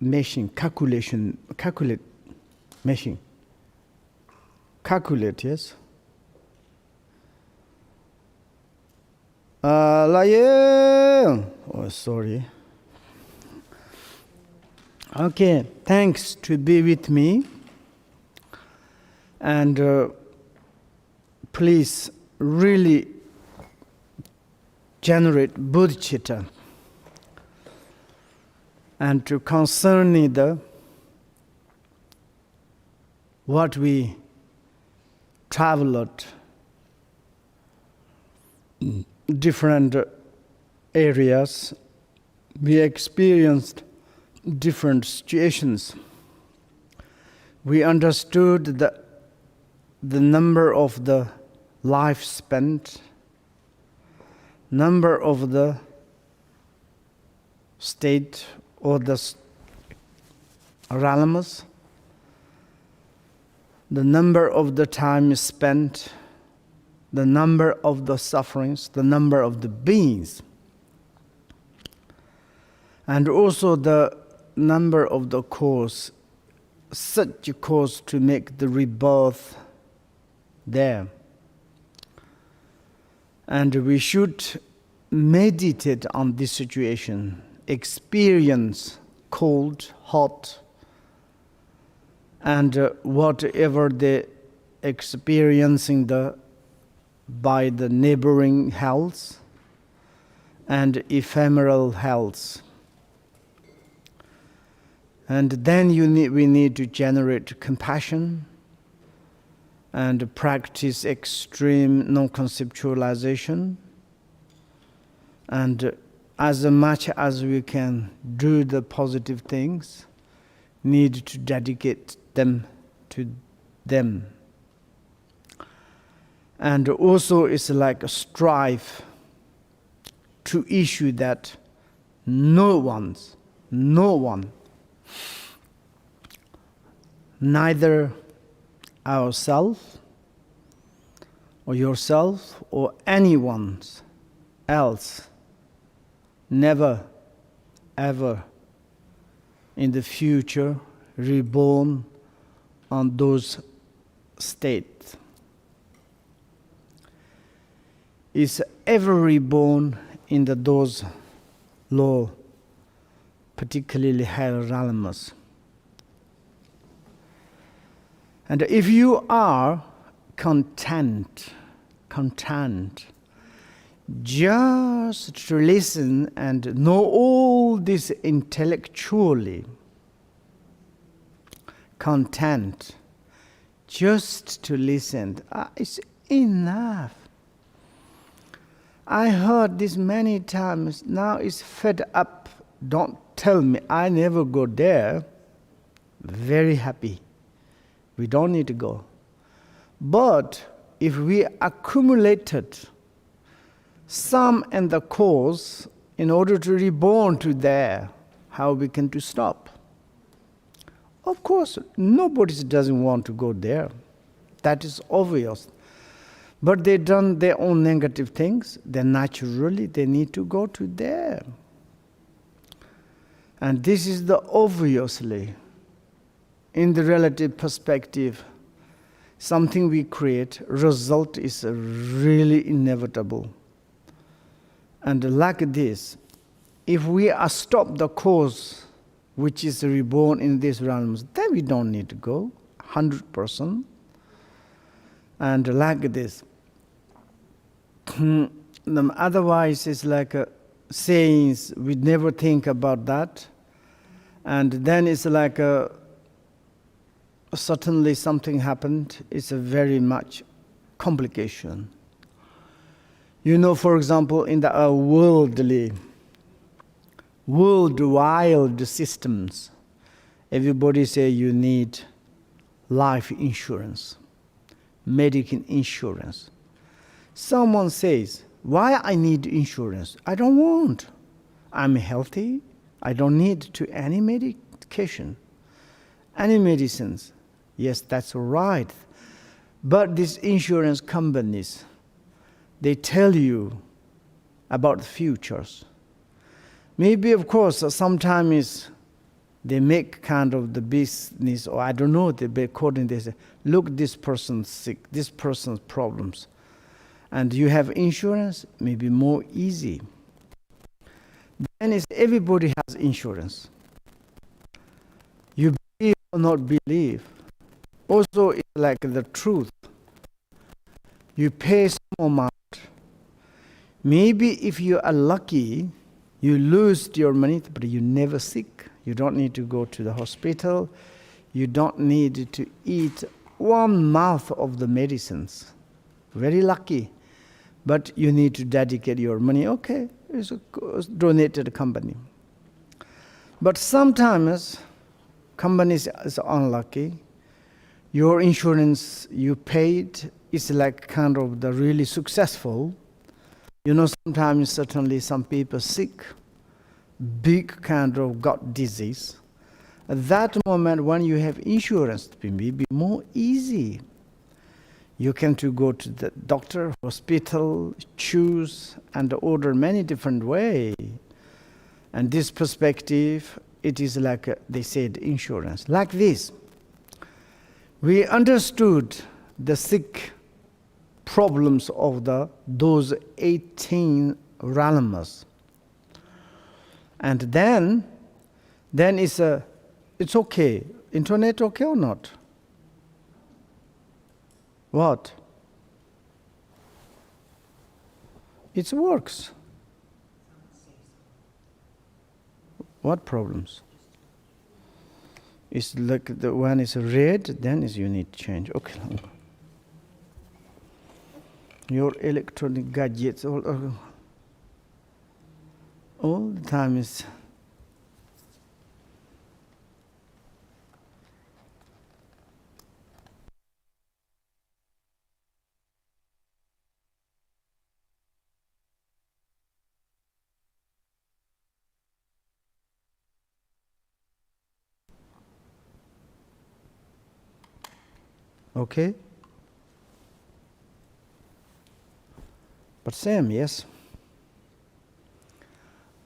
machine, calculate machine. Calculate, yes. Oh, sorry. Okay, thanks to be with me. And please really generate bodhicitta. And to concern the what we traveled different areas, we experienced different situations. We understood the number of the life spent, number of the state or the realms, the number of the time spent, the number of the sufferings, the number of the beings, and also the number of the cause, such a cause to make the rebirth there. And we should meditate on this situation, experience cold, hot, and whatever the experiencing by the neighboring hells and ephemeral hells. And then we need to generate compassion and practice extreme non-conceptualization, and as much as we can do the positive things, need to dedicate them to them. And also it's like a strive to issue that no one, neither ourselves or yourself or anyone else, never ever in the future reborn on those states. Is ever reborn in those low, particularly higher realms. And if you are content, just to listen and know all this intellectually, content, just to listen, it's enough. I heard this many times, now it's fed up. Don't tell me, I never go there. Very happy. We don't need to go. But if we accumulated some and the cause in order to reborn to there, how we can to stop? Of course, nobody doesn't want to go there. That is obvious. But they done their own negative things, then naturally they need to go to there. And this is the obviously, in the relative perspective, something we create, result is really inevitable. And like this, if we are stop the cause which is reborn in these realms, then we don't need to go, 100%. And like this. Otherwise, it's like sayings, we never think about that. And then it's like certainly something happened, it's a very much complication. You know, for example, in the worldwide systems, everybody say you need life insurance, medical insurance. Someone says, why I need insurance? I don't want. I'm healthy. I don't need to any medication, any medicines. Yes, that's right. But these insurance companies, they tell you about the futures. Maybe, of course, sometimes They make kind of the business, or I don't know, according they say, look, this person's sick, this person's problems. And you have insurance, maybe more easy. Then is everybody has insurance. You believe or not believe. Also, it's like the truth. You pay some amount. Maybe if you are lucky, you lose your money, but you're never sick. You don't need to go to the hospital. You don't need to eat 1 month of the medicines. Very lucky. But you need to dedicate your money. Okay, it's a donated company. But sometimes companies is unlucky. Your insurance you paid is like kind of the really successful. You know, sometimes certainly some people sick, big kind of gut disease. At that moment when you have insurance, it may be more easy. You can to go to the doctor, hospital, choose and order many different ways. And this perspective, it is like they said insurance. Like this, we understood the sick problems of those 18 realms. And then it's okay. Internet okay or not? What? It works. What problems? It's like the one is red, then is you need change. Okay. Your electronic gadgets all the time is. Okay? But same, yes?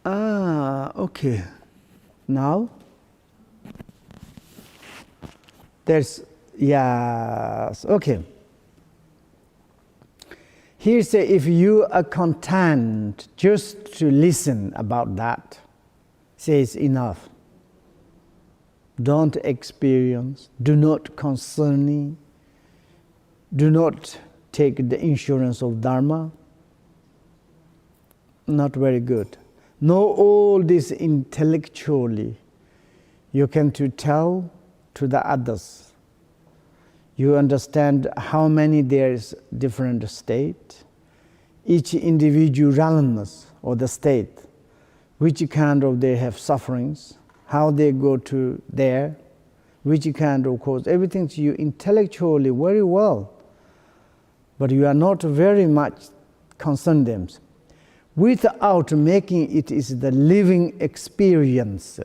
Okay. Now? There's, yes, okay. Here say, if you are content just to listen about that, say it's enough. Don't experience, do not concerning, do not take the insurance of Dharma. Not very good. Know all this intellectually. You can to tell to the others. You understand how many there is different state. Each individual realms or the state, which kind of they have sufferings, how they go to there, which kind of cause, everything to you intellectually very well. But you are not very much concerned them. Without making it is the living experience.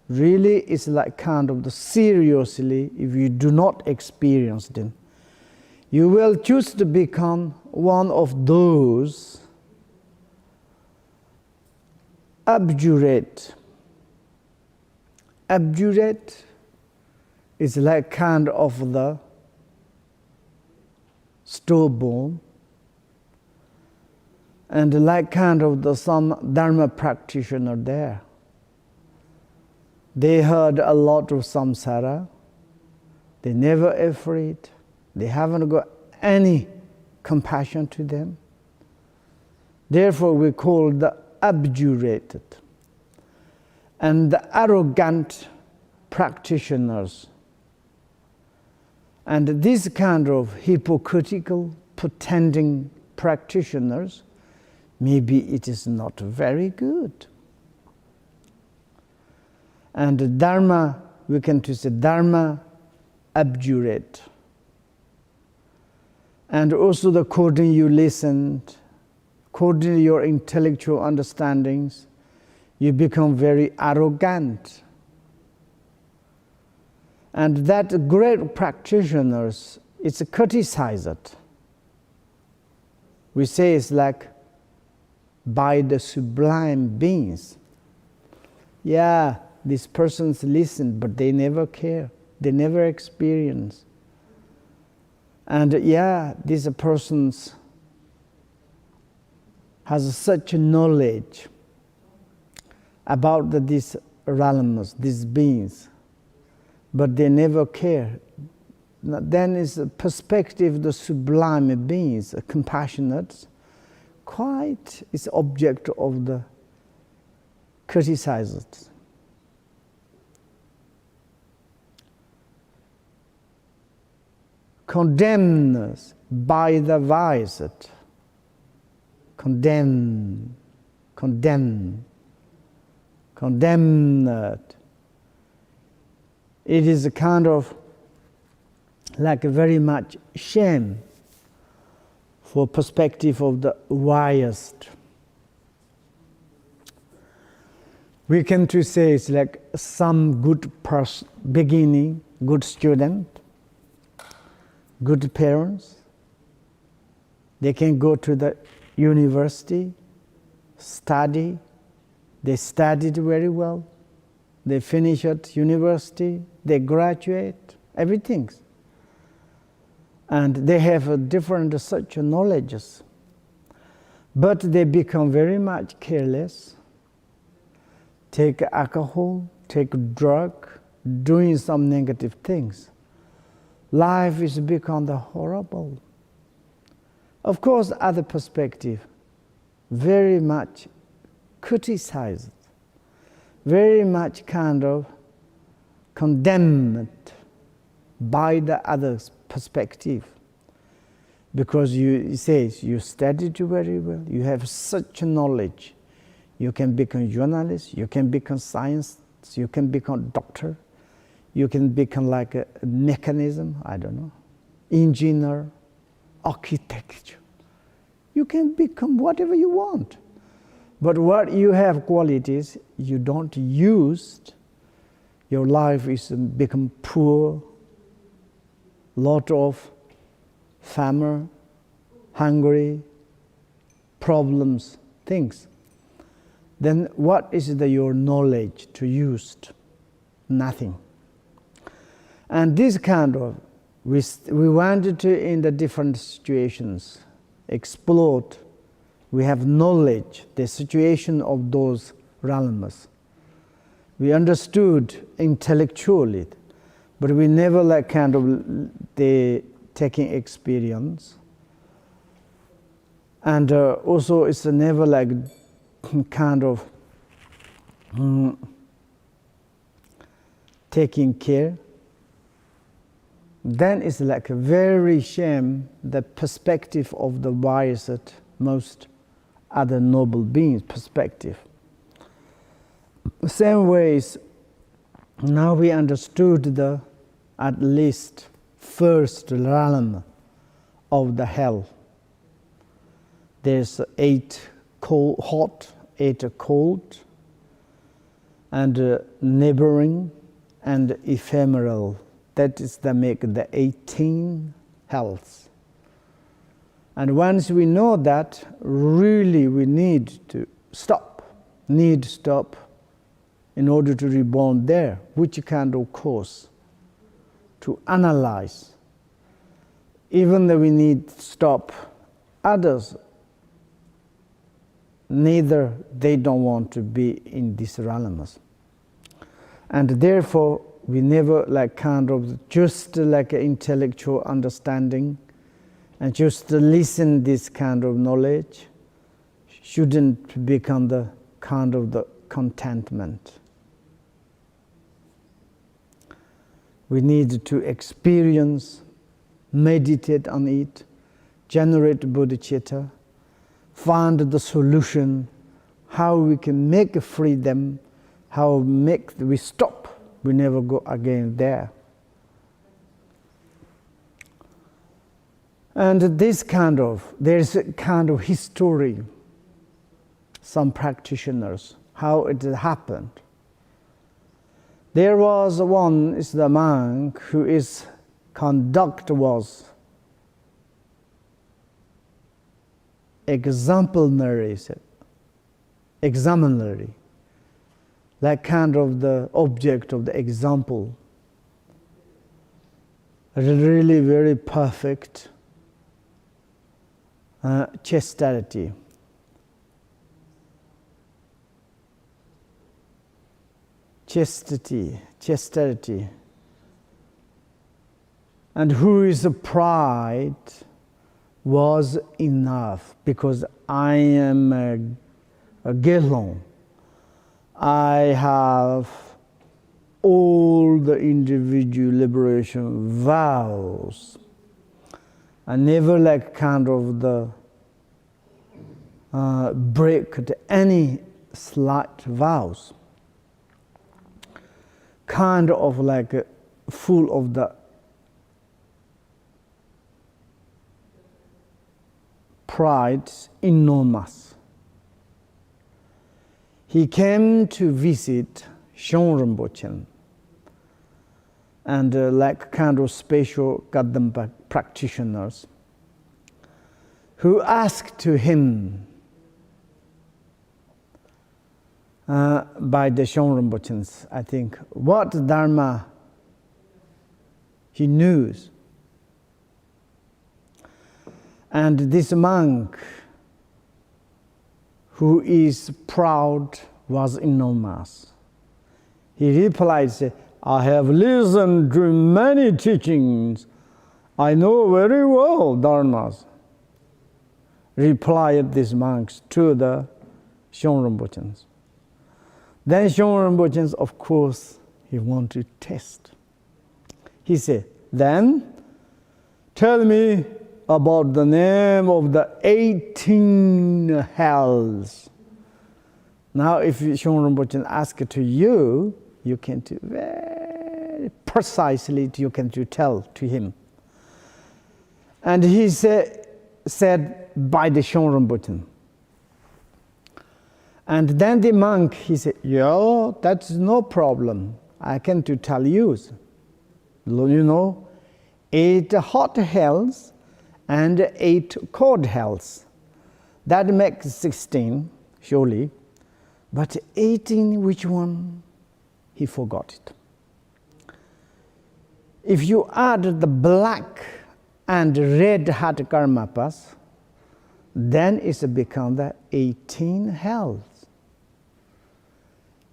Really, it's like kind of the seriously, if you do not experience them, you will choose to become one of those abjurate. Abjurate is like kind of the stillborn, and like kind of some Dharma practitioner there. They heard a lot of samsara. They never afraid. They haven't got any compassion to them. Therefore we call the abjurated. And the arrogant practitioners. And this kind of hypocritical, pretending practitioners, maybe it is not very good. And Dharma, we can say Dharma abjurate. And also the according you listened, according to your intellectual understandings, you become very arrogant. And that great practitioners, it's criticized. We say it's like by the sublime beings. Yeah, these persons listen, but they never care. They never experience. And yeah, these persons has such knowledge about these realms, these beings, but they never care. Then is the perspective, the sublime beings, compassionate, quite is object of the criticized. Condemned by the wise, condemned. It is a kind of like a very much shame for perspective of the wise. We can to say it's like some good person, beginning, good student, good parents. They can go to the university, study. They studied very well. They finish at university. They graduate. Everything. And they have a different such knowledges. But they become very much careless. Take alcohol, take drug, doing some negative things. Life is become the horrible. Of course, other perspective, very much criticized, very much kind of condemned by the other's perspective. Because it says you studied very well, you have such knowledge, you can become journalist, you can become science, you can become doctor, you can become like a mechanism, I don't know, engineer, architecture. You can become whatever you want. But what you have qualities you don't use, your life is become poor, lot of famine, hungry, problems, things. Then what is your knowledge to use? Nothing. And this kind of, we wanted to, in the different situations, explore. We have knowledge, the situation of those realms. We understood intellectually, but we never like kind of the taking experience. And also it's never like kind of taking care. Then it's like a very shame the perspective of the wisest, most other noble beings' perspective. Same ways, now we understood the at least first realm of the hell. There's 8 cold, hot, 8 cold, and neighboring and ephemeral. That is the make the 18 hells. And once we know that, really we need to stop in order to reborn there, which kind of course to analyze. Even though we need to stop others, neither they don't want to be in these realms. And therefore, we never like kind of just like intellectual understanding and just listen this kind of knowledge shouldn't become the kind of the contentment. We need to experience, meditate on it, generate bodhicitta, find the solution, how we can make freedom, how we stop. We never go again there. And there's a kind of history, some practitioners, how it happened. There was one, is the monk who his conduct was exemplary. like kind of the object of the example. Really very perfect chastity. Chastity. And who is pride was enough, because I am a Gelong. I have all the individual liberation vows. I never like kind of the break any slight vows. Kind of like full of the pride, enormous. He came to visit Dzogchen Rinpoche, and like kind of special Gadampa practitioners who asked to him by the Dzogchen Rinpoche, I think, what Dharma he knows. And this monk, who is proud, was enormous. He replied, I have listened to many teachings. I know very well dharmas. Replied these monks to the Dzogchen Rinpoche. Then Dzogchen Rinpoche, of course, he wanted to test. He said, then tell me about the name of the 18 hells. Now, if Dzogchen Rinpoche asks to you, you can very precisely you can tell to him. And he said by the Dzogchen Rinpoche. And then the monk, he said, yeah, that's no problem. I can tell you. You know, 8 hot hells and 8 cold hells. That makes 16, surely. But 18, which one? He forgot it. If you add the black and red hot karmapas, then it's become the 18 hells.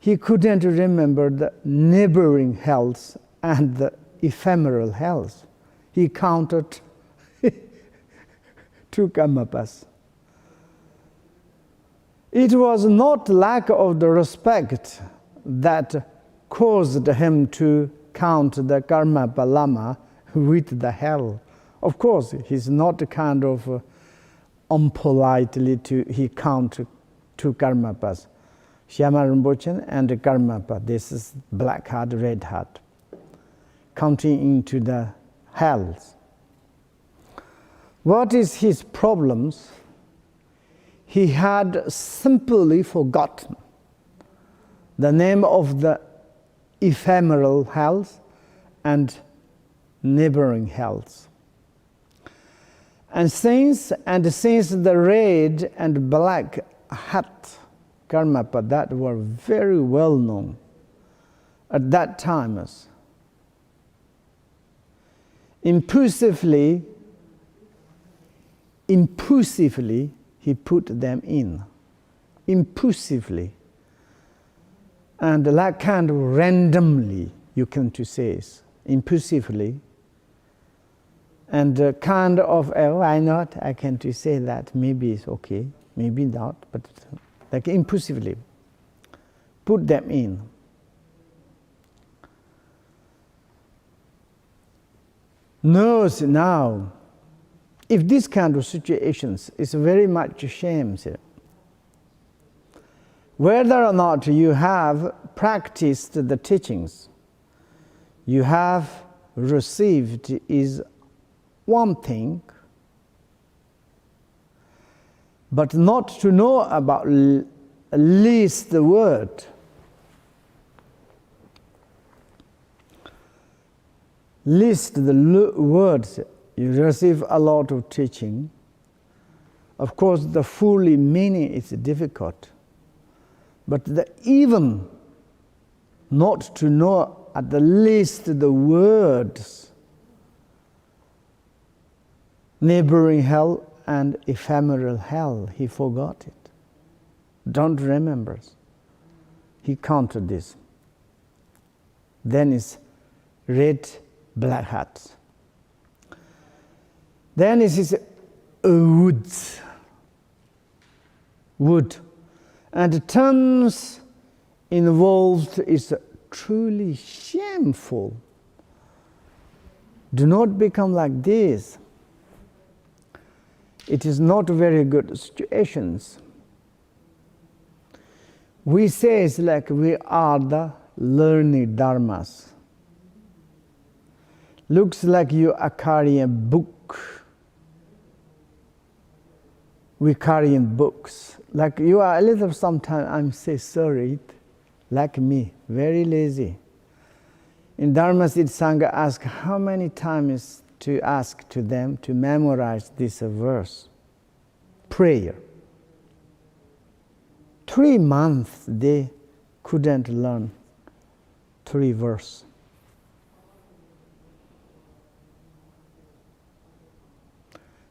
He couldn't remember the neighboring hells and the ephemeral hells. He counted 2 karmapas. It was not lack of the respect that caused him to count the karmapa lama with the hell. Of course, he's not kind of unpolitely he count 2 karmapas. Shyama Rinpoche and the karmapa, this is black heart, red heart, counting into the hells. What is his problems? He had simply forgotten the name of the ephemeral hells and neighboring hells. And since the red and black hat karmapa that were very well known at that time, impulsively he put them in. Impulsively. And like kind of randomly, you can to say, impulsively. And kind of, why not? I can to say that maybe it's okay, maybe not, but like impulsively put them in. Knows now, if this kind of situations is very much shame, whether or not you have practiced the teachings, you have received is one thing, but not to know about least the word. Least the words, you receive a lot of teaching. Of course, the full meaning is difficult. But even not to know at the least the words neighboring hell and ephemeral hell. He forgot it. Don't remember. He counted this. Then is red black hats. Then is woods. Wood. And the terms involved is truly shameful. Do not become like this. It is not very good situations. We say it's like we are the learning dharmas. Looks like you are carrying a book. We carrying books. Like you are a little, sometimes I'm say sorry, like me, very lazy. In Dharma Siddha Sangha ask how many times to ask to them to memorize this verse. Prayer. 3 months they couldn't learn 3 verses.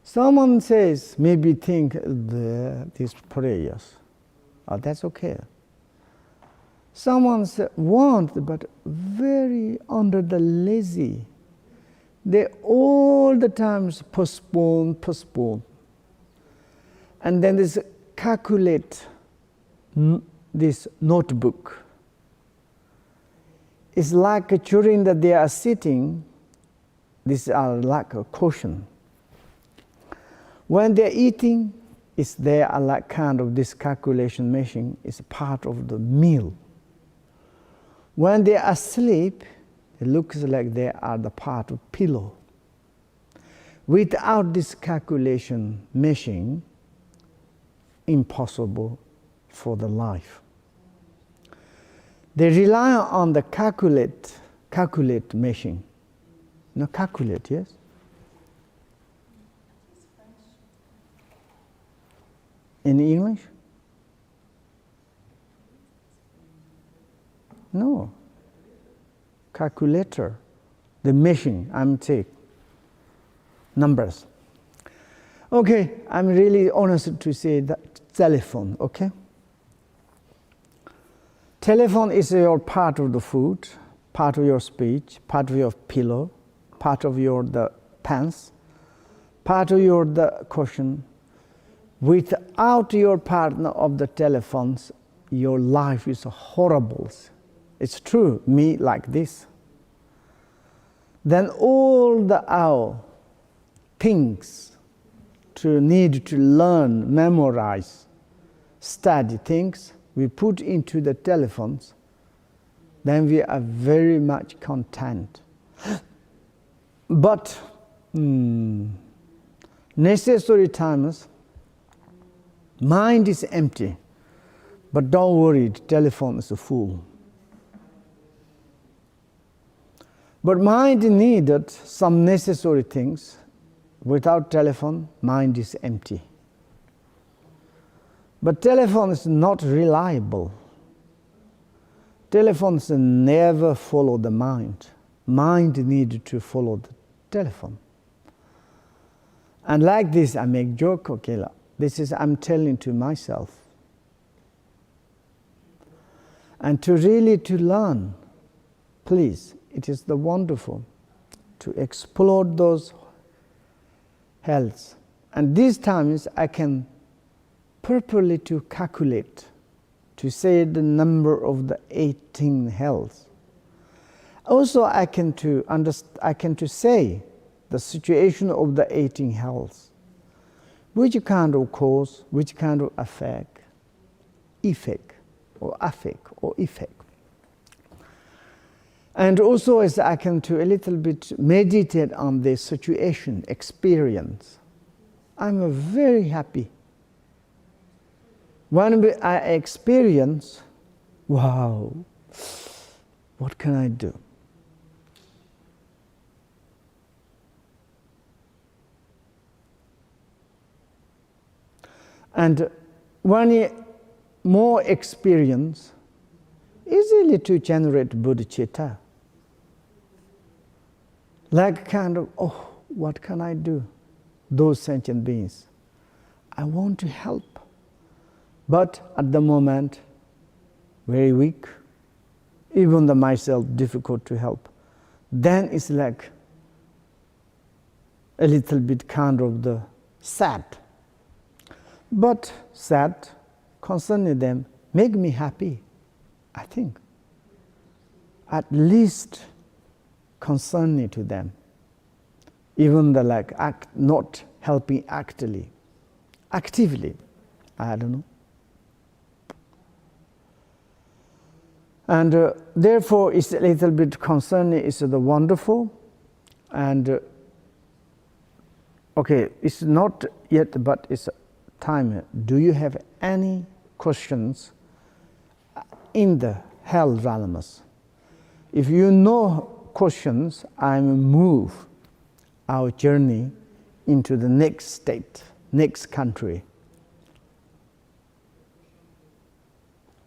Someone says, maybe think these prayers. Oh, that's okay. Someone want, but very under the lazy. They all the times postpone. And then this calculate this notebook. It's like during that they are sitting, these are like a caution. When they're eating, it's there are like kind of this calculation machine is part of the meal. When they are asleep, it looks like they are the part of pillow. Without this calculation machine, impossible for the life. They rely on the calculate machine. No, calculate, yes? In English? No. Calculator. The machine, I'm saying. Numbers. Okay, I'm really honest to say that telephone, okay? Telephone is your part of the food, part of your speech, part of your pillow, part of your the pants, part of your the cushion. Without your partner of the telephones, your life is horrible. It's true, me like this. Then all our things to need to learn, memorize, study things, we put into the telephones, then we are very much content. But necessary times, mind is empty, but don't worry, the telephone is full. But mind needed some necessary things. Without telephone, mind is empty. But telephone is not reliable. Telephones never follow the mind. Mind needs to follow the telephone. And like this, I make joke, okay, this is I'm telling to myself. And to really to learn, please, it is the wonderful to explore those healths. And these times I can purposely to calculate, to say the number of the 18 healths. Also I can to say the situation of the 18 healths. Which kind of cause, which kind of effect or effect. And also as I can to a little bit meditate on the situation, experience. I'm very happy. When I experience, wow, what can I do? And when more experience, easily to generate bodhicitta. Like kind of, oh, what can I do? Those sentient beings. I want to help. But at the moment, very weak. Even the myself difficult to help. Then it's like a little bit kind of the sad. But sad concerning them make me happy, I think. At least concerning to them. Even the like act, not helping actively, I don't know. And therefore, it's a little bit concerning. It's the wonderful, and okay, it's not yet, but it's time. Do you have any questions in the hell realms? If you know questions, I will move our journey into the next state, next country.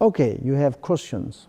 Okay, you have questions.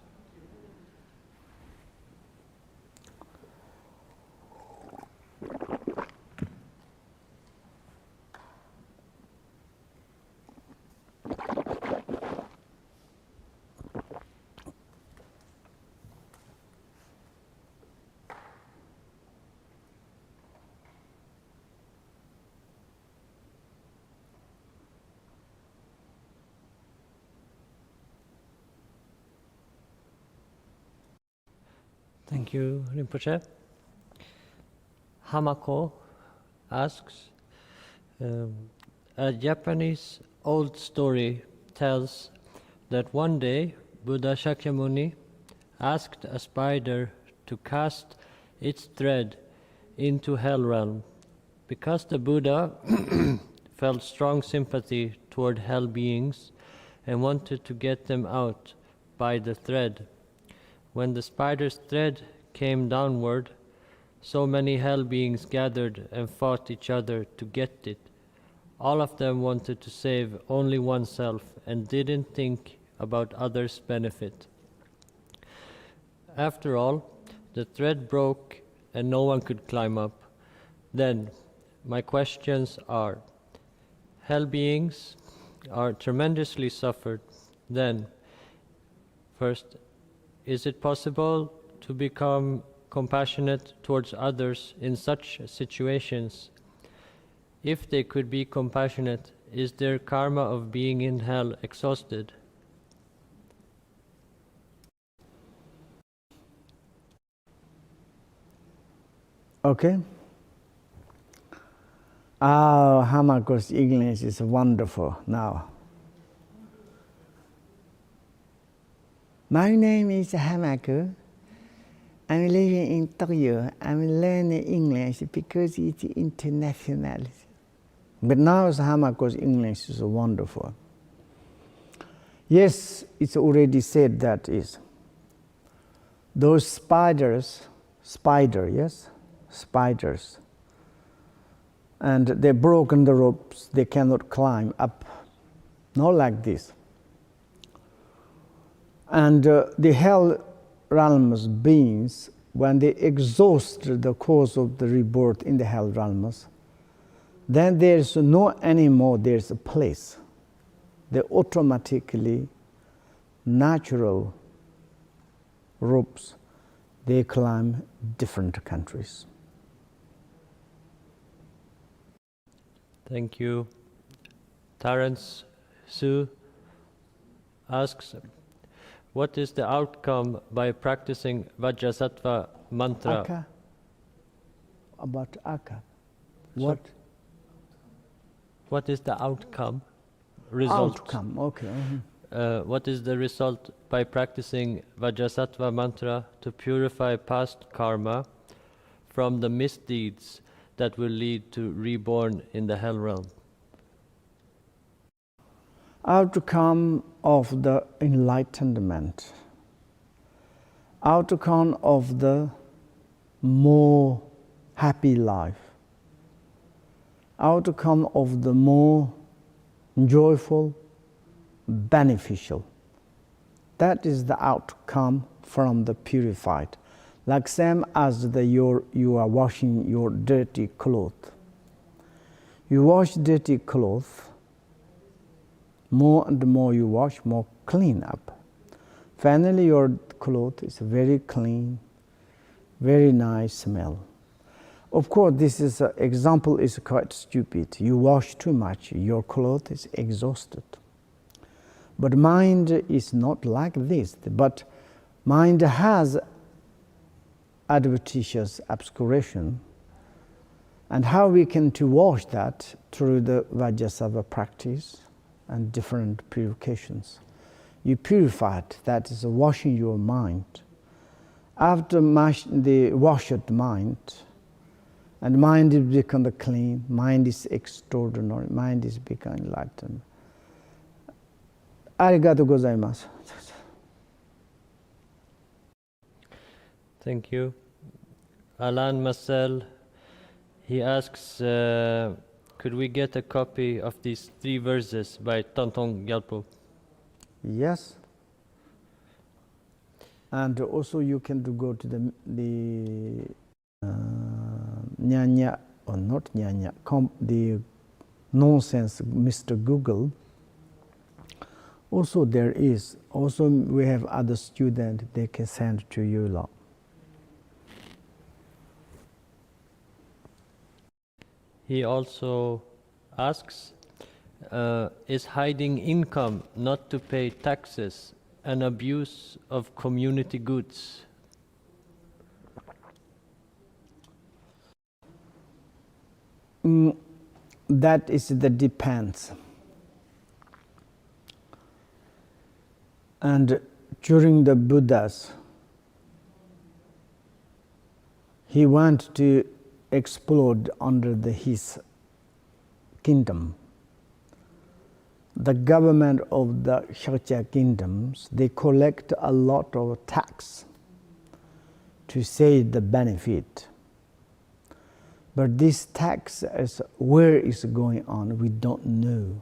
Thank you, Rinpoche. Hamako asks, a Japanese old story tells that one day Buddha Shakyamuni asked a spider to cast its thread into hell realm. Because the Buddha felt strong sympathy toward hell beings and wanted to get them out by the thread. When the spider's thread came downward, so many hell beings gathered and fought each other to get it. All of them wanted to save only oneself and didn't think about others' benefit. After all, the thread broke and no one could climb up. Then, my questions are, hell beings are tremendously suffered. Then, first, is it possible to become compassionate towards others in such situations? If they could be compassionate, is their karma of being in hell exhausted? Okay. Oh, Hamako's English is wonderful now. My name is Hamako. I'm living in Tokyo. I'm learning English because it's international. But now Hamako's English is wonderful. Yes, it's already said that is. Those spiders, and they've broken the ropes, they cannot climb up, not like this. And the hell realms beings, when they exhaust the cause of the rebirth in the hell realms, then there's no anymore, there's a place. They automatically, natural ropes, they climb different countries. Thank you. Terence Su asks, what is the outcome by practicing Vajrasattva mantra? Aka? About Aka? What? What is the outcome? Result? Outcome, okay. What is the result by practicing Vajrasattva mantra to purify past karma from the misdeeds that will lead to reborn in the hell realm? Outcome of the enlightenment, outcome of the more happy life, outcome of the more joyful, beneficial. That is the outcome from the purified. Like same as you are washing your dirty clothes. You wash dirty clothes, more and more you wash, more clean up. Finally, your cloth is very clean, very nice smell. Of course, this is example is quite stupid. You wash too much, your cloth is exhausted. But mind is not like this. But mind has adventitious obscuration. And how we can to wash that through the Vajrasattva practice and different purifications. You purify it, that is washing your mind. After the washed mind, and mind is become clean, mind is extraordinary, mind is become enlightened. Arigatou gozaimasu. Thank you. Alan Marcel, he asks, could we get a copy of these 3 verses by Tonton Gyalpo? Yes. And also you can go to the Nyanya, or not Nyanya, the nonsense Mr. Google. Also there is, also we have other students, they can send to you lot. He also asks, is hiding income not to pay taxes an abuse of community goods? That is the depends. And during the Buddhas, he went to explode under his kingdom. The government of the Kshatriya kingdoms, they collect a lot of tax to say the benefit. But this tax, where is going on, we don't know.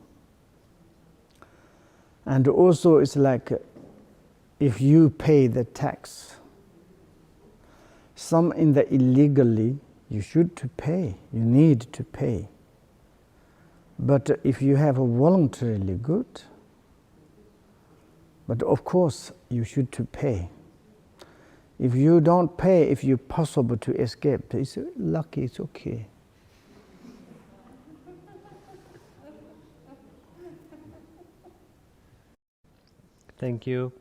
And also it's like, if you pay the tax, some in the illegally, you should to pay, you need to pay. But if you have a voluntarily good, but of course you should to pay. If you don't pay, if you're possible to escape, it's lucky, it's okay. Thank you.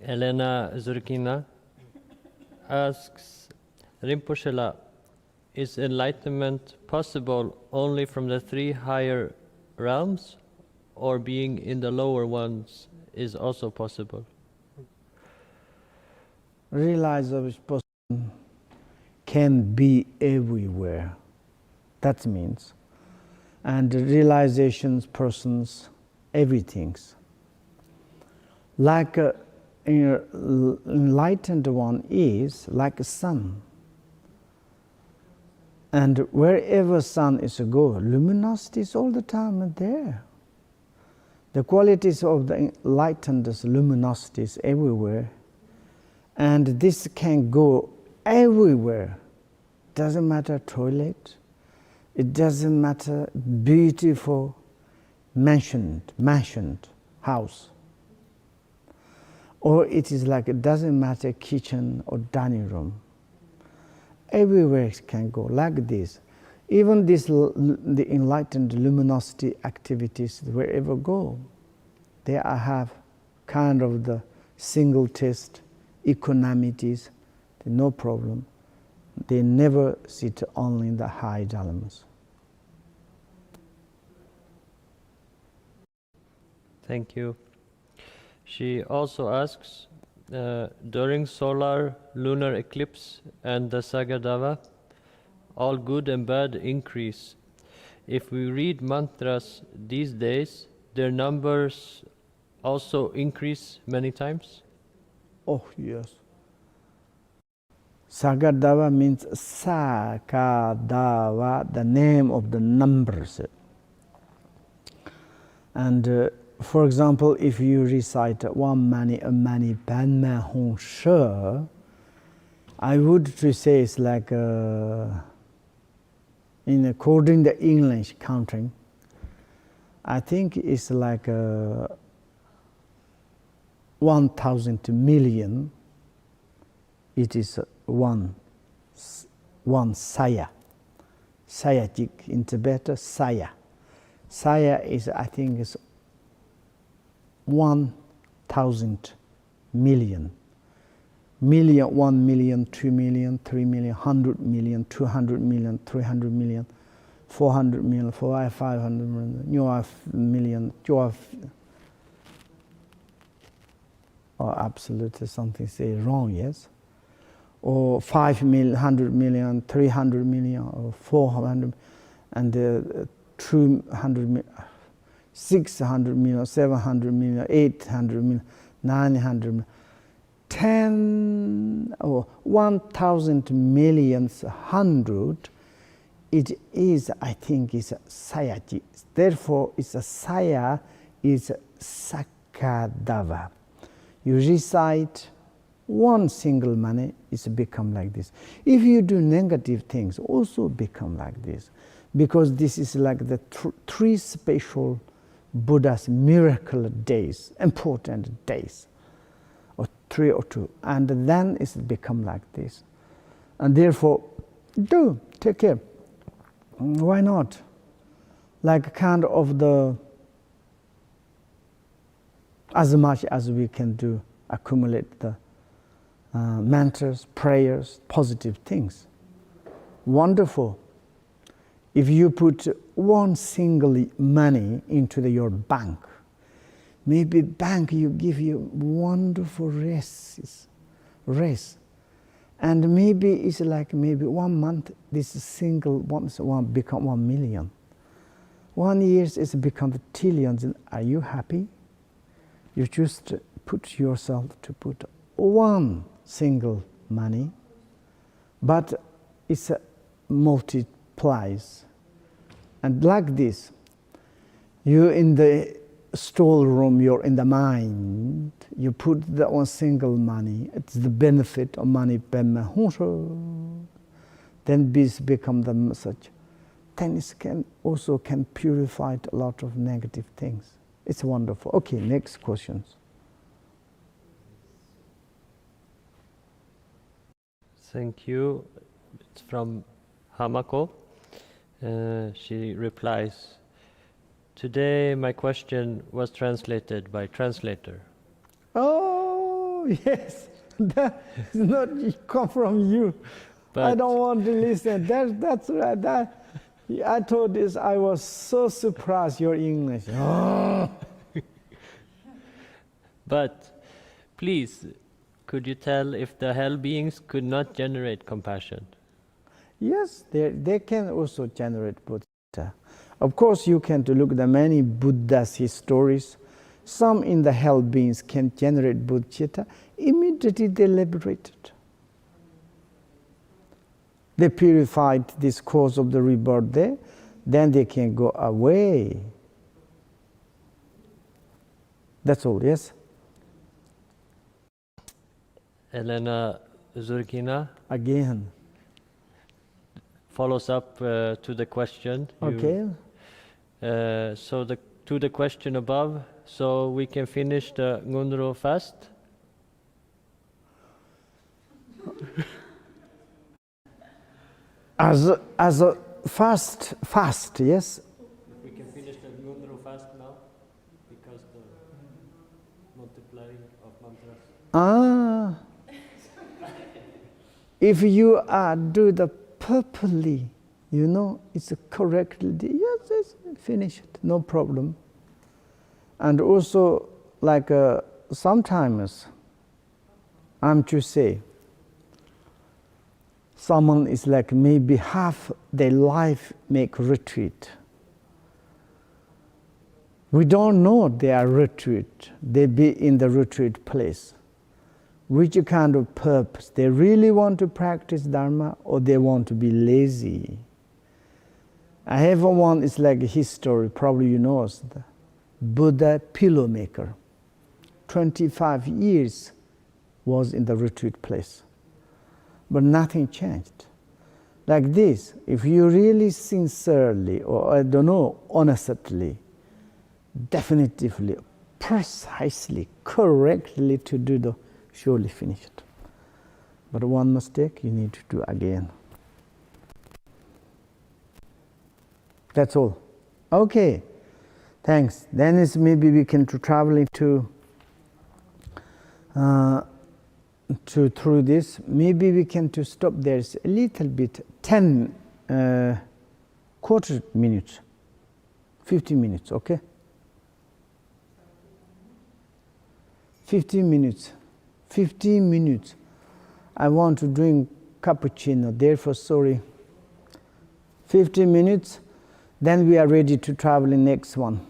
Elena Zurkina asks, Rinpoche, is enlightenment possible only from the 3 higher realms, or being in the lower ones is also possible? Realization can be everywhere. That means, and realizations, persons, everything's. Like enlightened one is like a sun. And wherever sun is go, luminosity is all the time there. The qualities of the enlightened luminosity is everywhere. And this can go everywhere. Doesn't matter toilet, it doesn't matter beautiful mansioned house. Or it is like, it doesn't matter kitchen or dining room. Everywhere it can go like this. Even this, the enlightened luminosity activities, wherever go, they have kind of the single taste, equanimities, no problem. They never sit only in the high dharmas. Thank you. She also asks, during solar lunar eclipse and the Sagadava, all good and bad increase. If we read mantras these days, their numbers also increase many times? Oh, yes. Sagadava means Sakadava, the name of the numbers. And for example, if you recite one mani padme hon she, I would to say it's like in according to English counting, I think it's like 1,000 million. It is one saya. Sayajik in Tibet, saya. Saya is, I think, is 1,000 million. Million, 1 million, 2 million, 3 million, 100 million, 200 million, 300 million, 400 million, 500 million, you have million, you have, or absolutely something say wrong, yes? Or 5 million, 100 million, 300 million, or 400, and 200 million, 600 million, 700 million, 800 million, 900 million, 10 or 1,000 millions, 100, it is, I think, is sayaji. Therefore, it's a saya is sakadava. You recite one single mani, it's become like this. If you do negative things, also become like this. Because this is like the three special Buddha's miracle days, important days, or 3 or 2. And then it's become like this. And therefore, do take care. Why not? Like kind of the, as much as we can do, accumulate the mantras, prayers, positive things. Wonderful. If you put one single money into your bank, maybe bank you give you wonderful rest. And maybe it's like maybe 1 month, this single one become 1 million. 1 year it's become trillions. Are you happy? You just put yourself to put one single money, but it's multiplies. And like this, you in the storeroom, you're in the mind, you put that one single money, it's the benefit of money, then this become the message. Then it can purify a lot of negative things. It's wonderful. Okay, next questions. Thank you. It's from Hamako. She replies, today my question was translated by translator. Oh, yes. That is not come from you. But I don't want to listen. That's right. I told this, I was so surprised your English. Oh. But please, could you tell if the hell beings could not generate compassion? Yes, they can also generate bodhicitta. Of course, you can look at the many Buddhas' stories. Some in the hell beings can generate bodhicitta. Immediately they liberated. They purified this cause of the rebirth there. Then they can go away. That's all, yes? Elena Zurkina Again. Follows up to the question. Okay. To the question above, so we can finish the Ngundro fast? As a fast, yes? We can finish the Ngundro fast now, because the multiplying of mantras. If you do the properly, it's correctly, yes, finish it, no problem. And also, like sometimes, I'm to say, someone is like maybe half their life make retreat. We don't know they are retreat. They be in the retreat place. Which kind of purpose? They really want to practice Dharma or they want to be lazy? I have one, it's like a history, probably you know. Buddha pillow maker. 25 years was in the retreat place. But nothing changed. Like this, if you really sincerely, or I don't know, honestly, definitively, precisely, correctly to do the, surely finish it. But one mistake you need to do again. That's all. Okay, thanks. Then is maybe we can traveling to through this. Maybe we can to stop there a little bit. 10 quarter minutes, 15 minutes. Okay. 15 minutes. 15 minutes. I want to drink cappuccino. Therefore, sorry. 15 minutes. Then we are ready to travel in next one.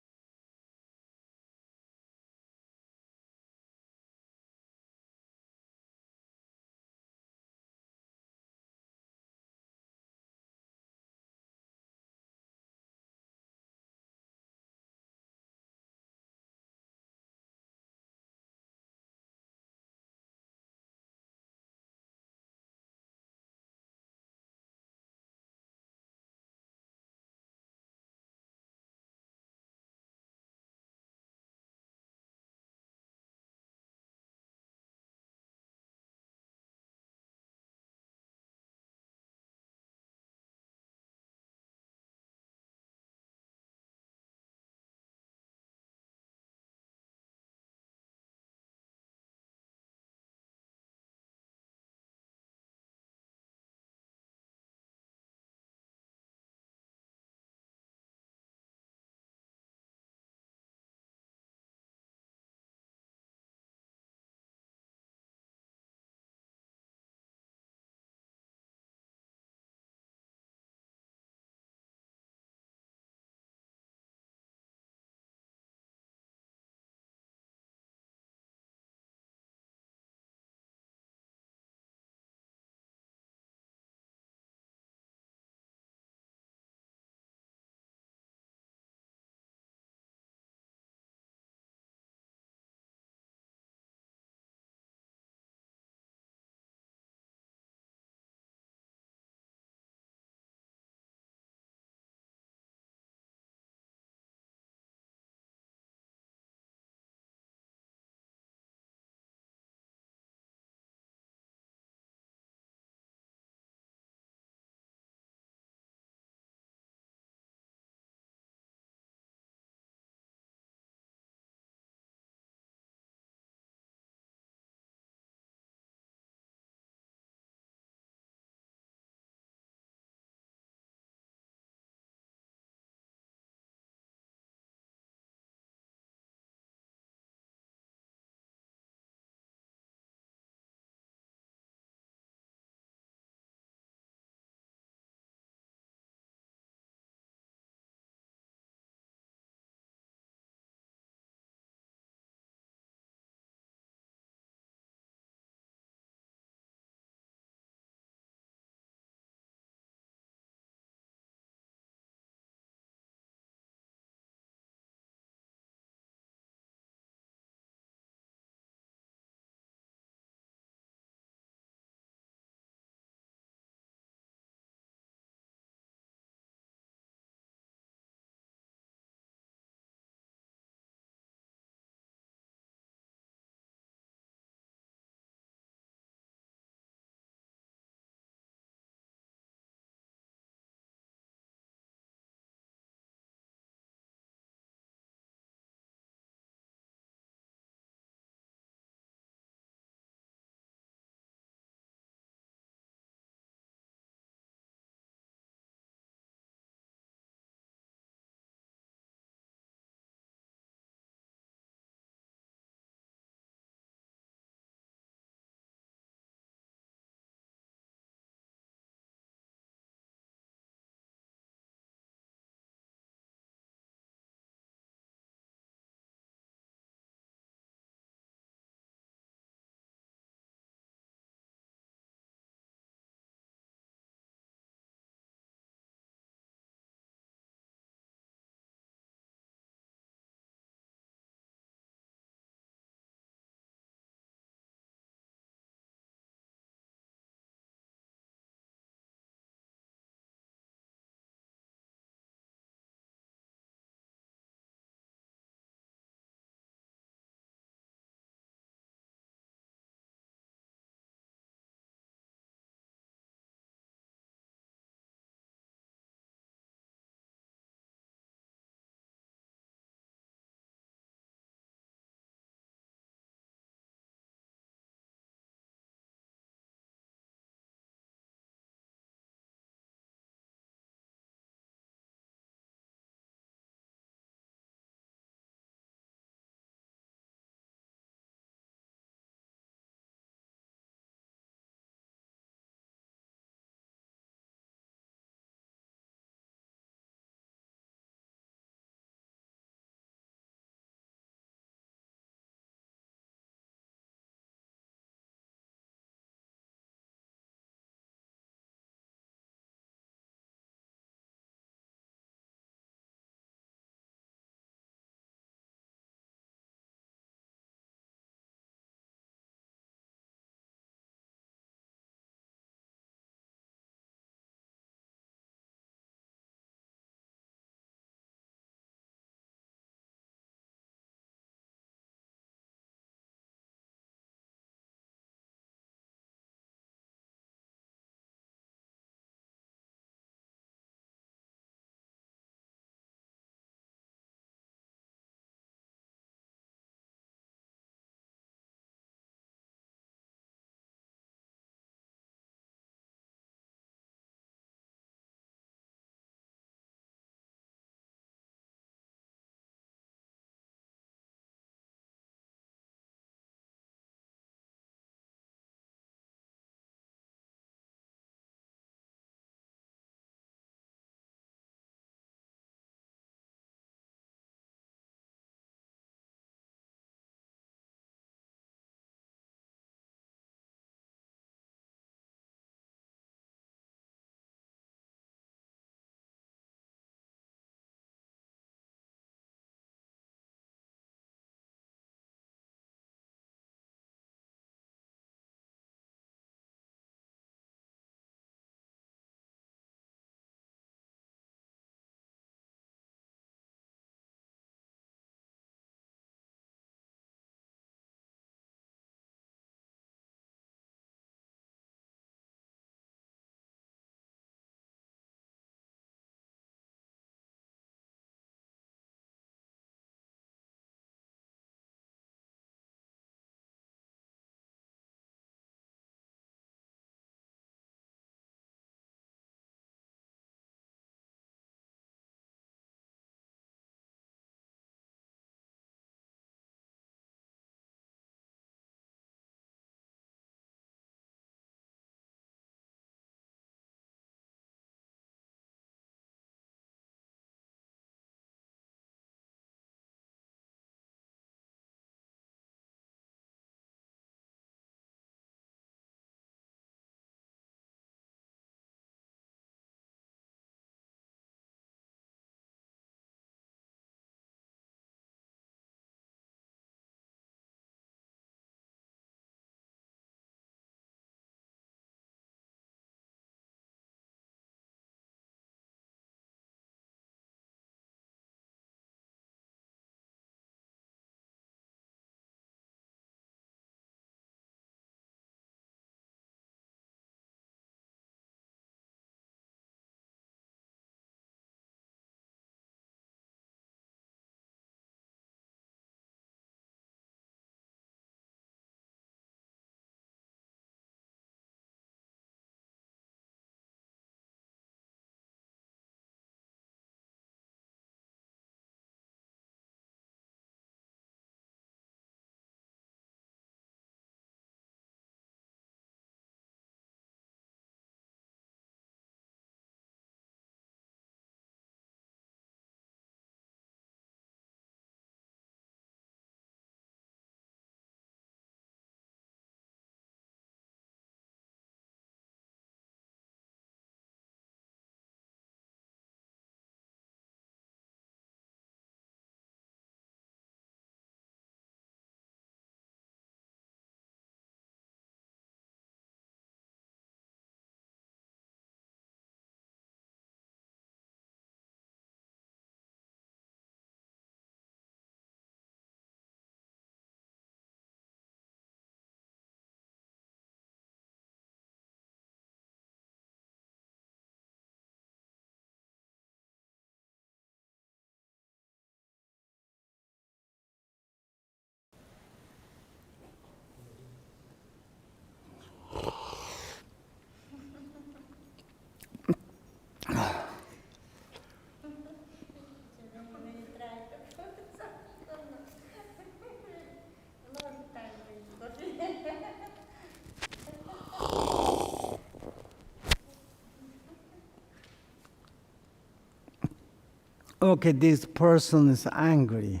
Okay, this person is angry.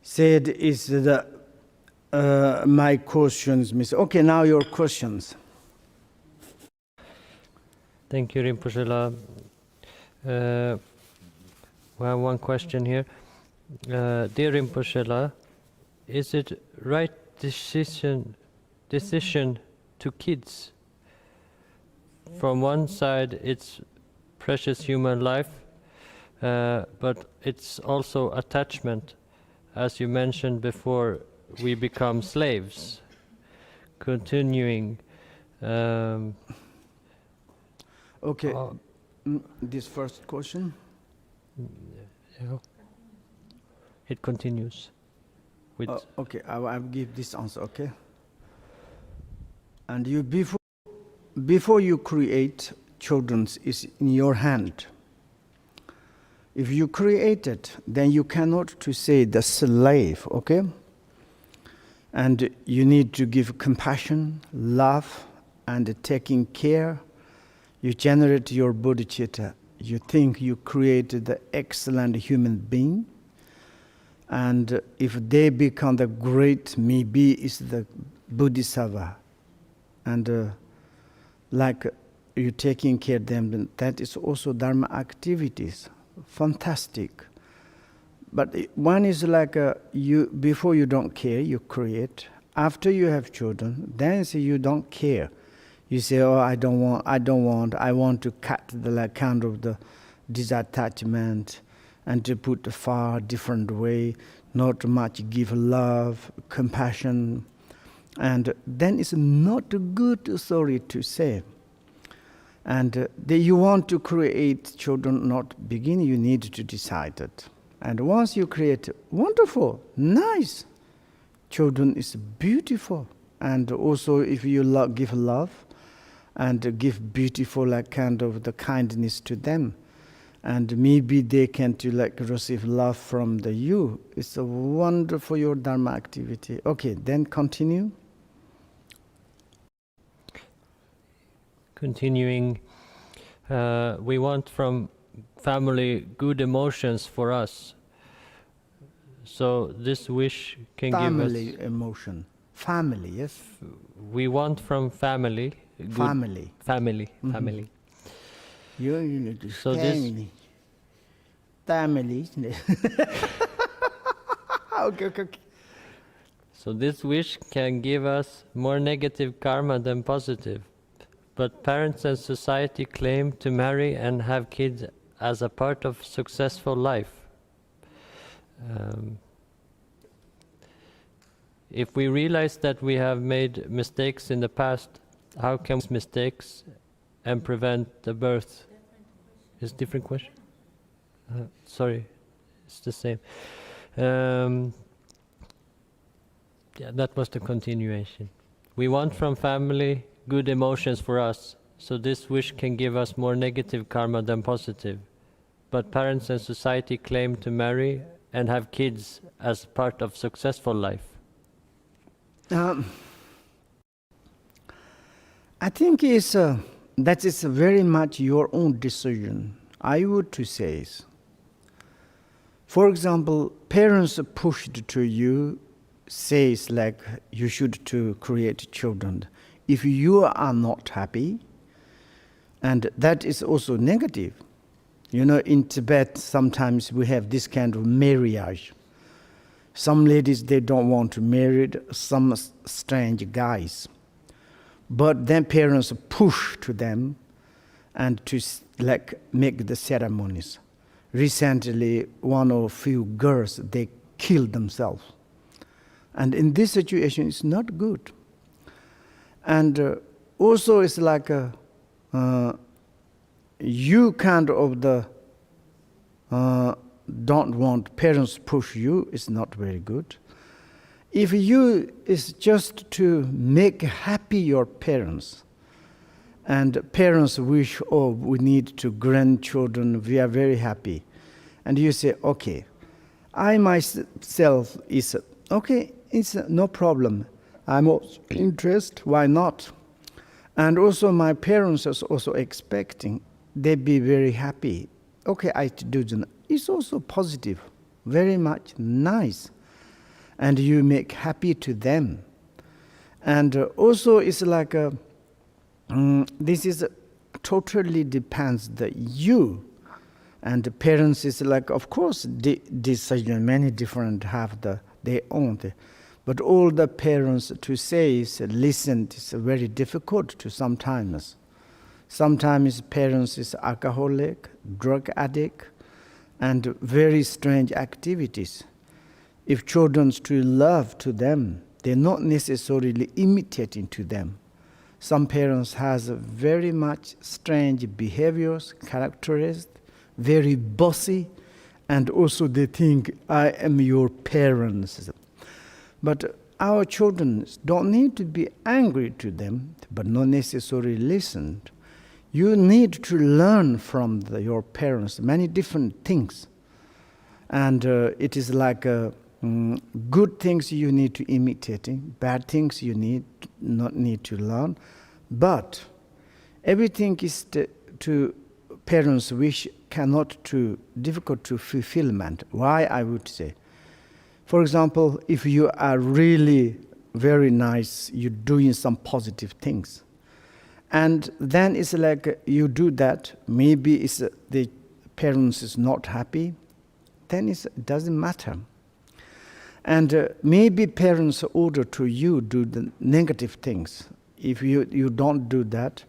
Said is the my questions miss. Okay, now your questions. Thank you, Rinpoche. We have one question here. Dear Rinpoche, is it right decision to kids? From one side, it's precious human life, but it's also attachment. As you mentioned before, we become slaves. Continuing. Okay, this first question. Yeah. It continues. With Okay, I'll give this answer. Okay. And you before you create children is in your hand. If you create it, then you cannot to say the slave. Okay. And you need to give compassion, love, and taking care. You generate your bodhicitta. You think you created the excellent human being. And if they become the great, maybe it's the bodhisattva. And like you taking care of them, then that is also dharma activities. Fantastic. But one is like you before you don't care, you create. After you have children, then say you don't care. You say, oh, I want to cut the kind of the disattachment and to put the far different way, not much give love, compassion. And then it's not good, sorry to say. And you want to create children, not begin, you need to decide it. And once you create, wonderful, nice. Children is beautiful. And also if you give love, and give beautiful kind of the kindness to them, and maybe they can to receive love from you. It's a wonderful your dharma activity. Okay, then continue. Continuing, we want from family good emotions for us. So this wish can give us family emotion. Family, yes. We want from family. Family. Family. You need to So family. Family. Okay. So this wish can give us more negative karma than positive. But parents and society claim to marry and have kids as a part of successful life. If we realize that we have made mistakes in the past, how can we make mistakes and prevent the birth? It's a different question? Sorry, it's the same. Yeah, that was the continuation. We want from family good emotions for us, so this wish can give us more negative karma than positive. But parents and society claim to marry and have kids as part of successful life. I think that is very much your own decision. I would to say, for example, parents pushed to you, says like you should to create children. If you are not happy, and that is also negative. You know, in Tibet, sometimes we have this kind of marriage. Some ladies, they don't want to marry some strange guys. But then parents push to them and to make the ceremonies. Recently, one or few girls, they killed themselves. And in this situation, it's not good. And also it's like you kind of don't want parents push you, it's not very good. If you is just to make happy your parents, and parents wish, oh, we need to grandchildren, we are very happy. And you say, okay, I myself is, okay, it's no problem. I'm also interested, why not? And also my parents are also expecting, they be very happy. okay, I do it. It's also positive, very much nice. And you make happy to them. And also it's like, this is totally depends that you. And the parents is like, of course, decision, many different have their own. But all the parents to say is listen is very difficult to sometimes. Sometimes parents is alcoholic, drug addict, and very strange activities. If children to love to them, they're not necessarily imitating to them. Some parents has very much strange behaviors, characteristics, very bossy, and also they think, I am your parents. But our children don't need to be angry to them, but not necessarily listen. You need to learn from your parents many different things. And it is like good things you need to imitate, bad things you not need to learn. But everything is to parents' wish cannot too difficult to fulfillment. Why I would say? For example, if you are really very nice, you're doing some positive things. And then it's like you do that, maybe it's, the parents is not happy, then it doesn't matter. And maybe parents order to you do the negative things. If you don't do that,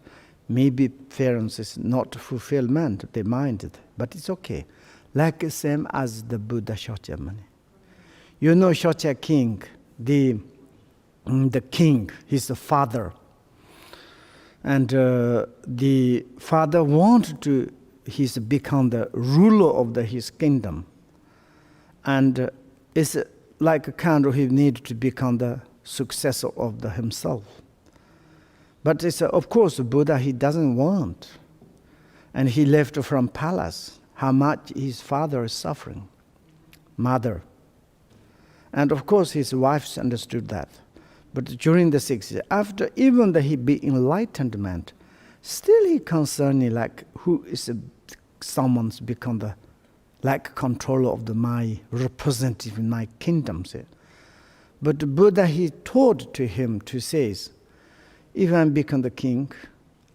maybe parents is not fulfillment, they mind it, but it's okay. Like the same as the Buddha Shakyamuni. You know Shakya king, the king, he's the father. And the father wanted to, he's become the ruler of his kingdom. And it's like a kind of he needed to become the successor of himself. But it's, of course, Buddha, he doesn't want. And he left from palace. How much his father is suffering. Mother. And of course, his wife understood that. But during the 6 years, after even he be enlightenment, still he concerned like who is someone's become the like controller of my representative in my kingdom. But Buddha, he taught to him to say, if I become the king,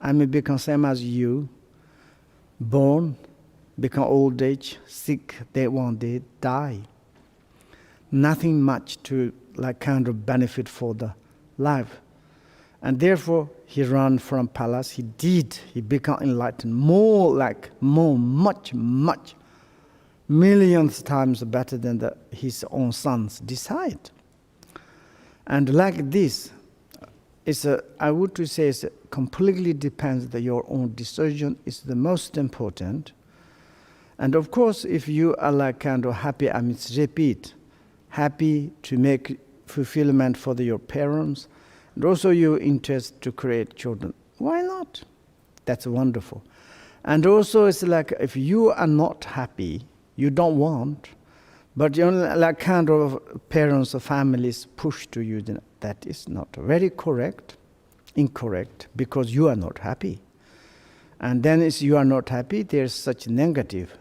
I may become same as you, born, become old age, sick, they one day die. Nothing much to like kind of benefit for the life. And therefore he ran from palace, he became enlightened, much, millions times better than his own sons decide. And like this, I would to say it completely depends that your own decision is the most important. And of course, if you are like kind of happy, repeat, happy to make fulfillment for your parents, and also your interest to create children, why not? That's wonderful. And also it's like if you are not happy, you don't want, but you like kind of parents or families push to you, that is not very correct, incorrect, because you are not happy. And then if you are not happy, there's such negative.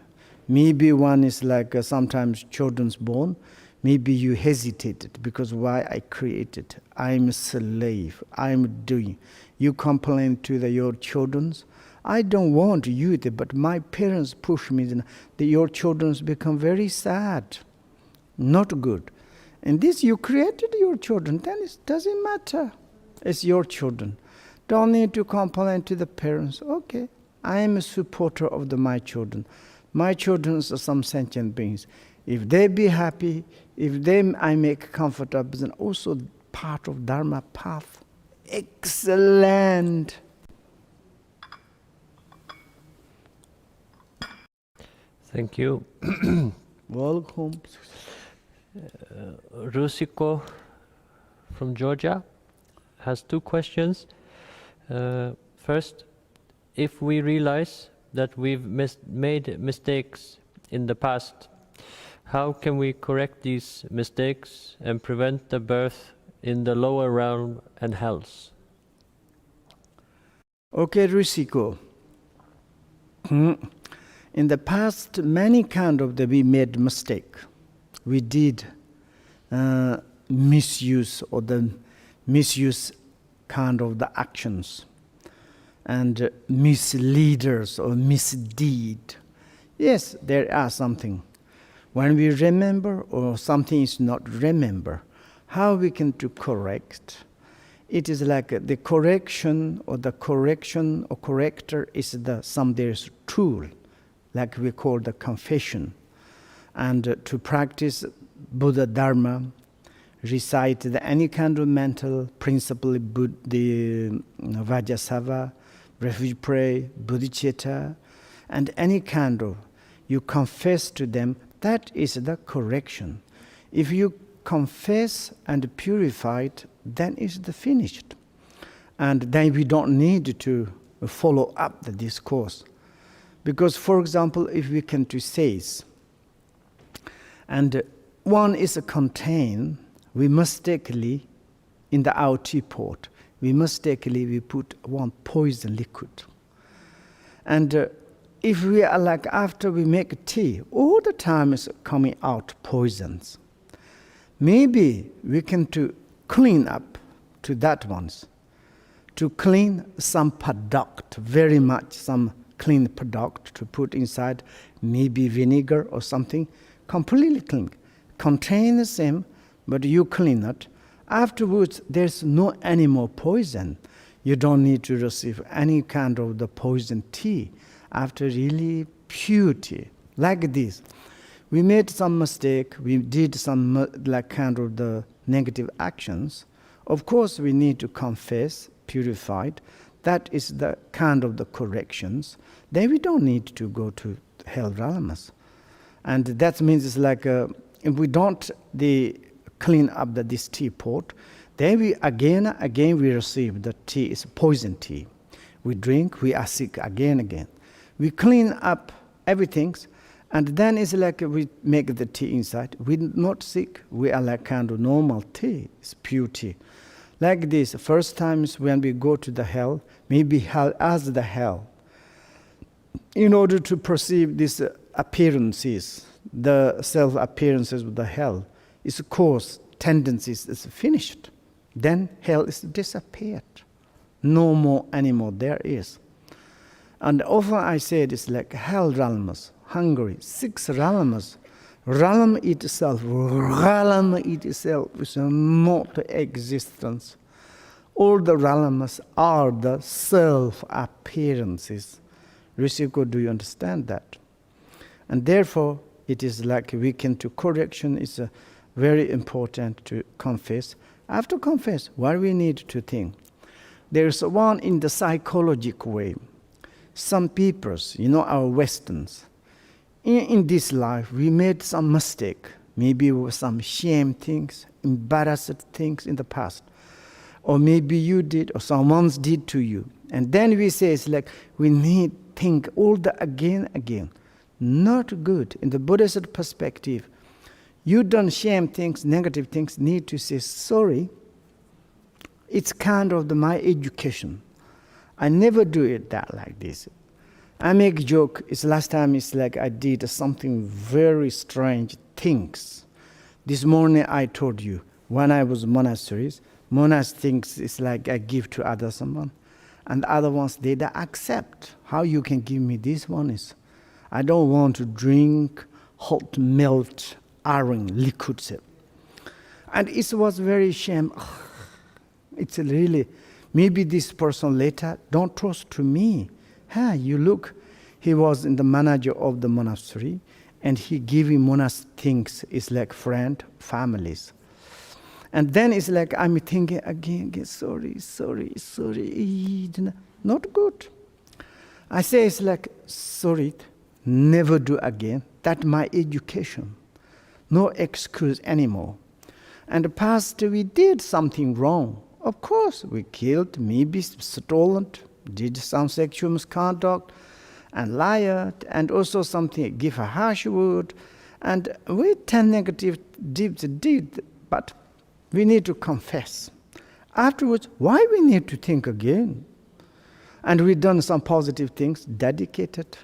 Maybe one is like sometimes children's born, maybe you hesitated because why I created, I'm a slave, I'm doing. You complain to your children's, I don't want you, but my parents push me, that your children become very sad, not good. And this, you created your children, then it doesn't matter. It's your children. Don't need to complain to the parents. Okay, I am a supporter of my children. My children are some sentient beings. If they be happy, if I make comfortable, then also part of Dharma path. Excellent. Thank you. Welcome. Rusiko from Georgia has 2 questions. First, if we realize that we've made mistakes in the past, how can we correct these mistakes and prevent the birth in the lower realm and hells? Okay, Rusiko. In the past, many we made mistake. We did misuse or the misuse the actions and misleaders or misdeed. Yes, there are something. When we remember or something is not remember, how we can to correct? It is like the correction or corrector is there's tool, like we call the confession. And to practice Buddha Dharma, recite any mental principle, the Vajrasattva, refuge pray, bodhicitta, and any you confess to them, that is the correction. If you confess and purify it, then it's the finished. And then we don't need to follow up the discourse. Because, for example, if we can to says, and one is contained, we mistakenly, in our teapot, we put one poison liquid. And if we are like after we make tea, all the time is coming out poisons. Maybe we can to clean up to that ones, to clean some product, very much some clean product to put inside, maybe vinegar or something, completely clean. Contain the same, but you clean it. Afterwards, there's no any more poison. You don't need to receive any of the poison tea after really pure tea. Like this. We made some mistake, we did some the negative actions. Of course, we need to confess, purified. That is the the corrections. Then we don't need to go to hell realms. And that means it's like if we don't clean up this teapot, then we again we receive the tea is poison tea. We drink, we are sick again. We clean up everything, and then it's like we make the tea inside. We're not sick. We are like normal tea. It's pure tea. Like this, first times when we go to the hell, maybe hell as the hell. In order to perceive these appearances, the self-appearances of the hell, its course, tendencies is finished. Then hell is disappeared. No more anymore there is. And often I say it is like hell realms, Hungary, 6 realms. Realm itself is not existence. All the realms are the self-appearances. Rishiko, do you understand that? And therefore, it is like we can to correction is very important to confess. After confess, what we need to think? There's one in the psychological way. Some peoples, our Westerns, in this life, we made some mistake. Maybe some shame things, embarrassed things in the past. Or maybe you did, or someone did to you. And then we say it's like we need think all the again. Not good. In the Buddhist perspective, you done shame things, negative things, need to say sorry. It's my education. I never do it that like this. I make a joke. It's last time it's like I did something very strange things. This morning I told you, when I was monasteries things it's like I give to other someone. And the other ones, they don't accept. How you can give me this one is, I don't want to drink hot melt iron liquid. And it was very shame. It's really, maybe this person later don't trust to me. You look, he was in the manager of the monastery, and he giving monastery things is like friend, families. And then it's like I'm thinking again, sorry. Not good. I say it's like, sorry, never do again. That's my education. No excuse anymore. And the past we did something wrong. Of course, we killed, maybe stolen, did some sexual misconduct, and lied, and also something, give a harsh word, and we 10 negative deeds did, but we need to confess. Afterwards, why we need to think again? And we done some positive things, dedicated.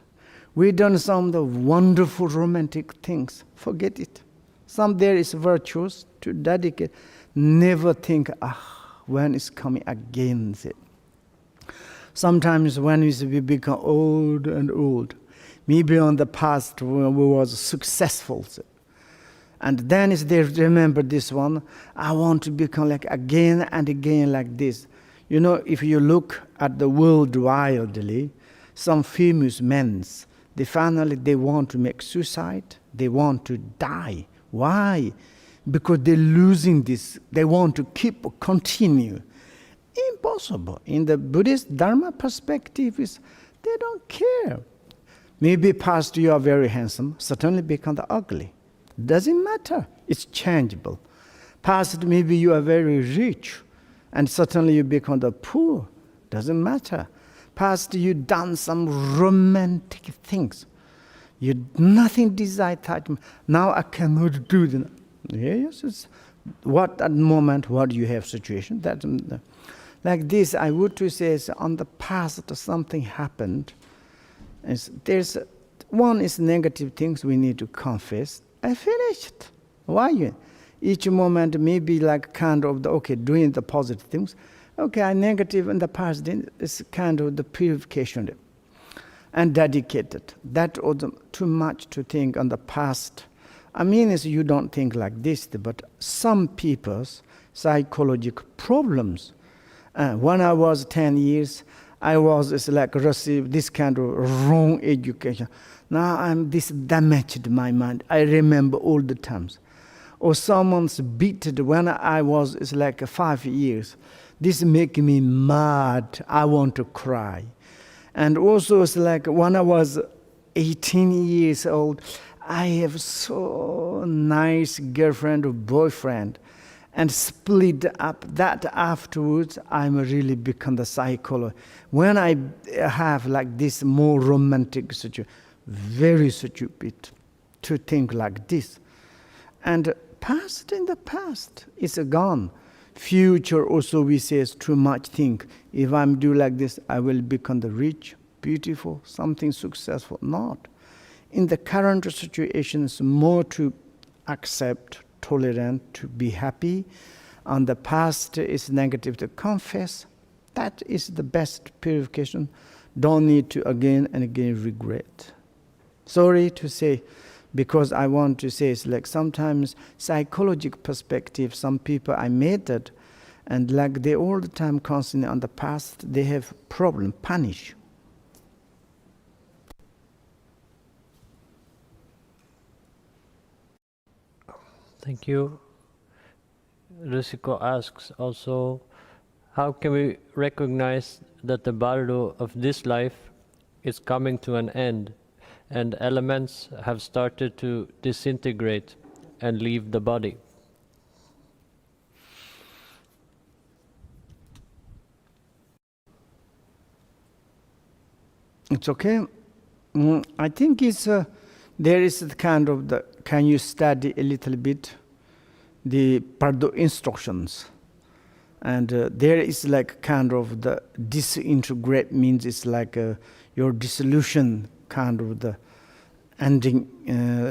We done some of the wonderful romantic things. Forget it. Some there is virtues to dedicate. Never think, when is coming again? Sometimes when we become old and old, maybe on the past when we was successful, and then is they remember this one, I want to become like again and again like this. You know, if you look at the world wildly, some famous men, they want to make suicide, they want to die. Why? Because they're losing this. They want to continue. Impossible. In the Buddhist Dharma perspective, is they don't care. Maybe past you are very handsome, suddenly become the ugly. Doesn't matter. It's changeable. Past maybe you are very rich, and suddenly you become the poor. Doesn't matter. Past you done some romantic things. You nothing desire that. Now I cannot do that. Yes, it's what at the moment, what you have situation. That like this, I would to say is on the past something happened. There's one is negative things we need to confess. I finished. Why? Each moment maybe like kind of doing the positive things. Okay, I negative in the past is kind of the purification and dedicated. That was too much to think on the past. I mean, you don't think like this, but some people's psychological problems. When I was 10 years, I was received this kind of wrong education. Now I'm this damaged my mind. I remember all the times. Or someone's beaten when I was 5 years. This make me mad. I want to cry. And also it's like when I was 18 years old, I have so nice girlfriend or boyfriend, and split up. That afterwards, I'm really become the psychologist. When I have like this more romantic situation, very stupid to think like this. And past in the past, it's gone. Future also we say is too much think. If I'm do like this, I will become the rich, beautiful, something successful. Not. In the current situations, more to accept, tolerant, to be happy. On the past is negative to confess. That is the best purification. Don't need to again and again regret. Sorry to say, because I want to say it's like sometimes psychological perspective, some people I met it, and like they all the time constantly on the past, they have problem, punish. Thank you. Risiko asks also, how can we recognize that the bardo of this life is coming to an end and elements have started to disintegrate and leave the body? It's okay. I think it's there is the kind of the. Can you study a little bit the bardo instructions? And there is like kind of the disintegrate means it's like your dissolution kind of the ending.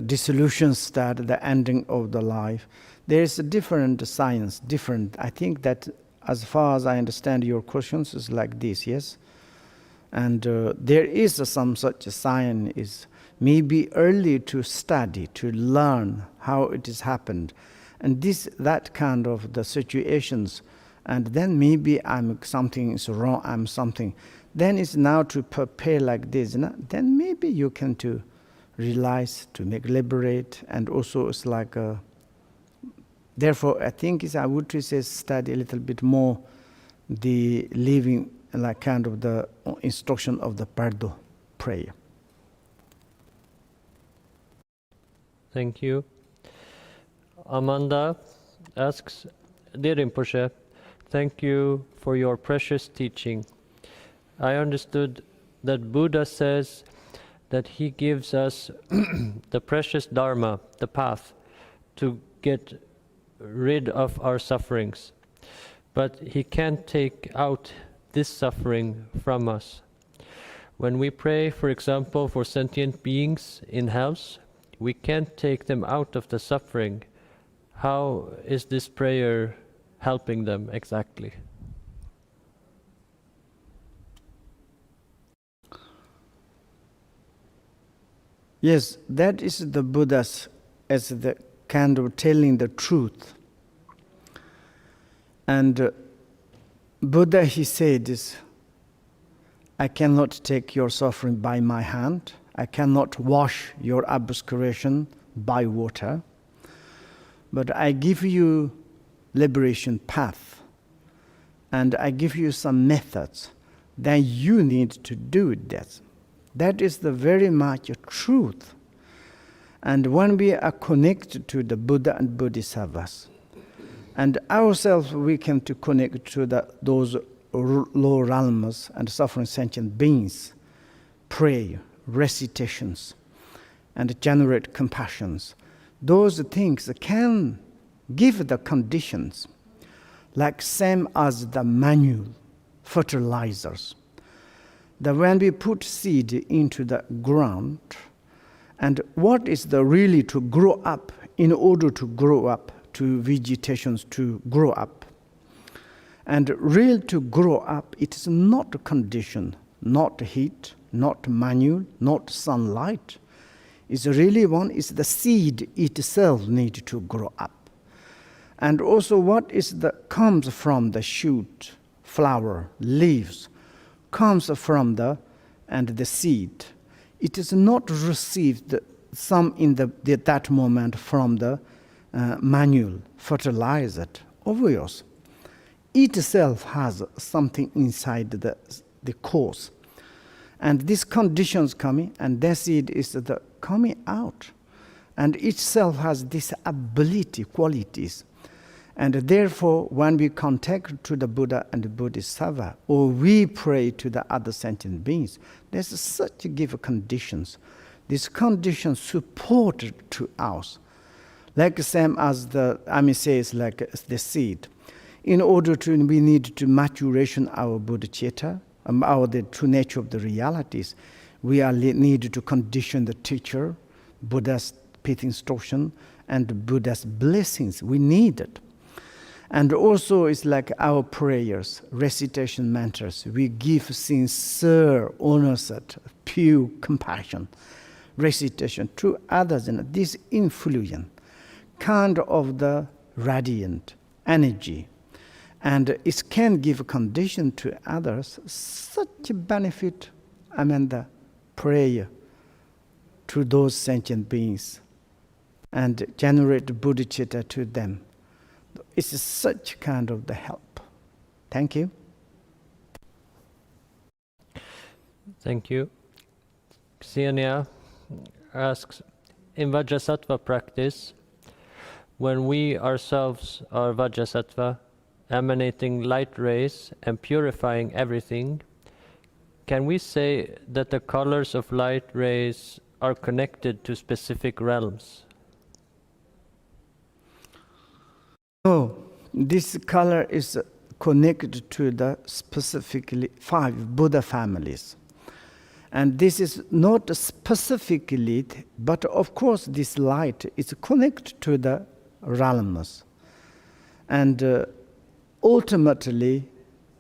Dissolution start the ending of the life. There is a different science, different. I think that as far as I understand your questions is like this, yes. And there is some such a science is maybe early to study, to learn how it has happened. And that kind of the situations, and then maybe something is wrong, I'm something. Then it's now to prepare like this, then maybe you can to realize, to make liberate, and also it's like therefore I think I would say study a little bit more the living like kind of the instruction of the bardo prayer. Thank you. Amanda asks, Dear Rinpoche, thank you for your precious teaching. I understood that Buddha says that he gives us the precious Dharma, the path, to get rid of our sufferings. But he can't take out this suffering from us. When we pray, for example, for sentient beings in hells, we can't take them out of the suffering. How is this prayer helping them exactly? Yes, that is the Buddha's as the kind of telling the truth. And Buddha, he said, I cannot take your suffering by my hand. I cannot wash your obscuration by water. But I give you liberation path. And I give you some methods. Then you need to do that. That is the very much truth. And when we are connected to the Buddha and Bodhisattvas, and ourselves we can to connect to those low realms and suffering sentient beings, pray, recitations, and generate compassions. Those things can give the conditions, like same as the manual fertilizers. That when we put seed into the ground, and what is the really to grow up, in order to grow up, to vegetations to grow up. And real to grow up, it is not a condition, not heat, not manual, not sunlight. It's really one is the seed itself need to grow up. And also what is the comes from the shoot, flower, leaves, comes from the seed. It is not received some in that moment from the manual, fertilized, obvious. It itself has something inside the cause. And these conditions coming, and the seed is the coming out. And itself has this ability, qualities. And therefore, when we contact to the Buddha and the Bodhisattva, or we pray to the other sentient beings, there's such give conditions. These conditions support to us. Like same as says like the seed. In order to, we need to maturation our bodhicitta, the true nature of the realities. We are need to condition the teacher, Buddha's pith instruction, and Buddha's blessings. We need it. And also it's like our prayers, recitation mantras. We give sincere, honest, pure compassion, recitation to others, and this influence, kind of the radiant energy. And it can give a condition to others, such a benefit, the prayer to those sentient beings and generate bodhicitta to them. It's such kind of the help. Thank you. Thank you. Xenia asks, in Vajrasattva practice, when we ourselves are Vajrasattva, emanating light rays and purifying everything, can we say that the colors of light rays are connected to specific realms? No, this color is connected to the specifically 5 Buddha families. And this is not specifically, but of course this light is connected to the realms. And ultimately,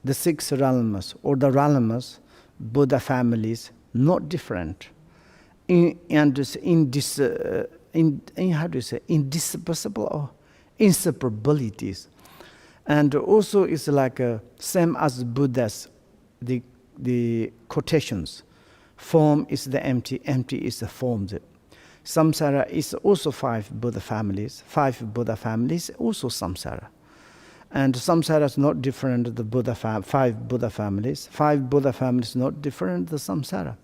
the 6 realms, or the realms, Buddha families, not different. Indissociable or inseparabilities. And also it's like same as Buddha's, the quotations. Form is the empty, empty is the form. Samsara is also 5 Buddha families. 5 Buddha families, also samsara. And samsara is not different the 5 Buddha families. 5 Buddha families not different the samsara.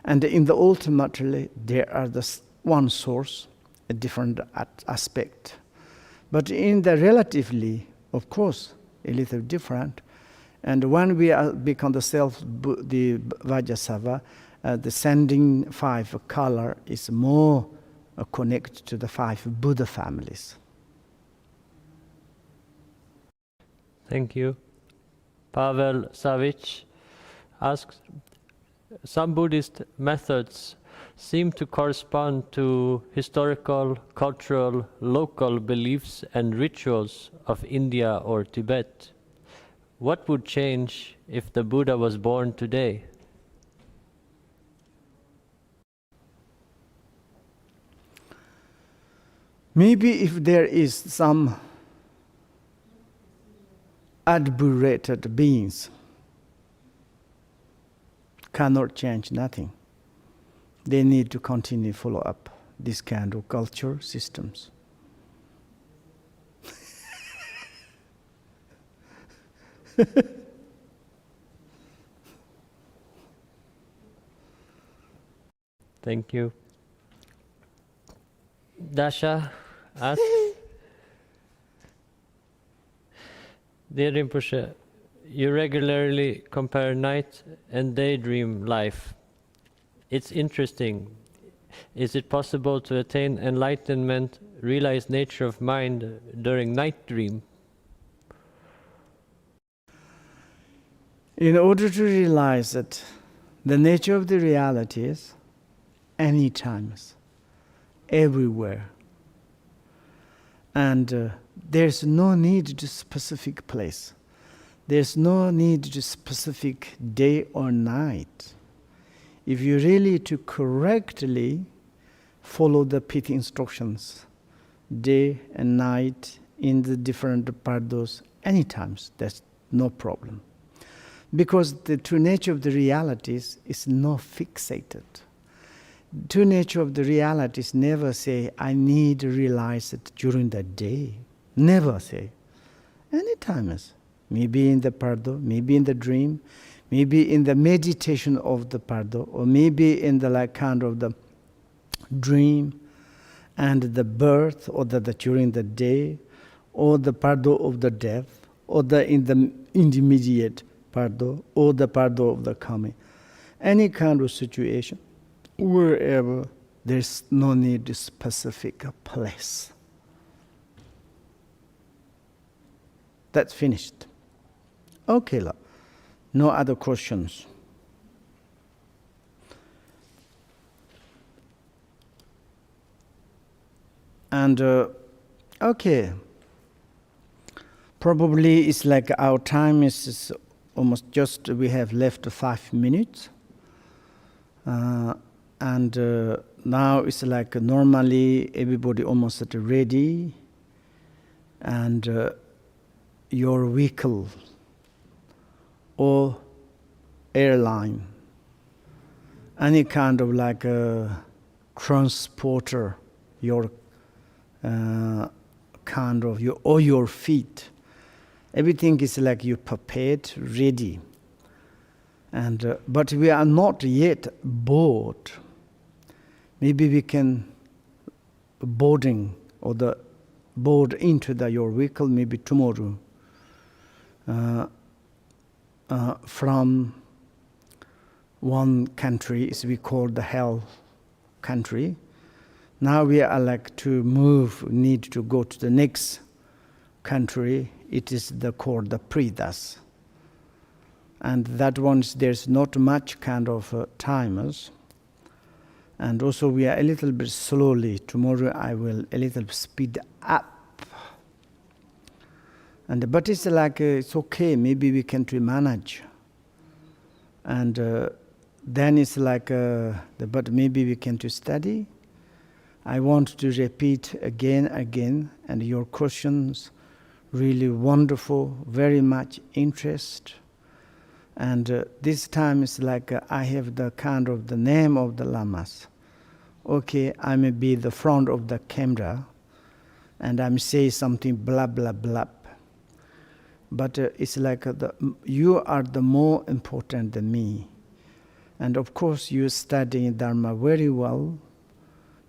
And in the ultimately, there are the one source, a different aspect. But in the relatively, of course, a little different. And when we become the the Vajrasattva, the sending 5 color is more connected to the 5 Buddha families. Thank you. Pavel Savic asks, some Buddhist methods seem to correspond to historical, cultural, local beliefs and rituals of India or Tibet. What would change if the Buddha was born today? Maybe if there is some aduberated beings, cannot change nothing. They need to continue follow up this kind of culture systems. Thank you. Dasha asks, Dear Rinpoche, you regularly compare night and daydream life. It's interesting. Is it possible to attain enlightenment, realize nature of mind during night dream? In order to realize that the nature of the reality is any times, everywhere, and there's no need to specific place. There's no need to specific day or night. If you really to correctly follow the pith instructions, day and night in the different pardos, any times, that's no problem. Because the true nature of the realities is not fixated. True nature of the realities never say, I need to realize it during the day. Never say. Any times. Maybe in the pardo, maybe in the dream, maybe in the meditation of the pardo, or maybe in the like kind of the dream and the birth, or the during the day, or the pardo of the death, or the in the intermediate pardo, or the pardo of the coming. Any kind of situation, wherever there's no need to specific place. That's finished. Okay, no other questions. And okay, probably it's like our time is almost just, we have left 5 minutes. And now it's like normally everybody almost ready, and your vehicle or airline, any kind of like a transporter, your kind of your feet, everything is like you prepared, ready. And but we are not yet bored. Maybe we can boarding or the board into your vehicle maybe tomorrow. From one country is we call the hell country. Now we are like to move, need to go to the next country. It is called the Predas. And that one, there's not much kind of timers. And also we are a little bit slowly. Tomorrow I will a little speed up. And but it's like, it's okay, maybe we can manage. And then it's like, but maybe we can study. I want to repeat again, and your questions really wonderful, very much interest. And this time it's like I have the kind of the name of the lamas. Okay, I may be the front of the camera, and I'm say something blah blah blah. But it's like you are the more important than me. And of course you study Dharma very well.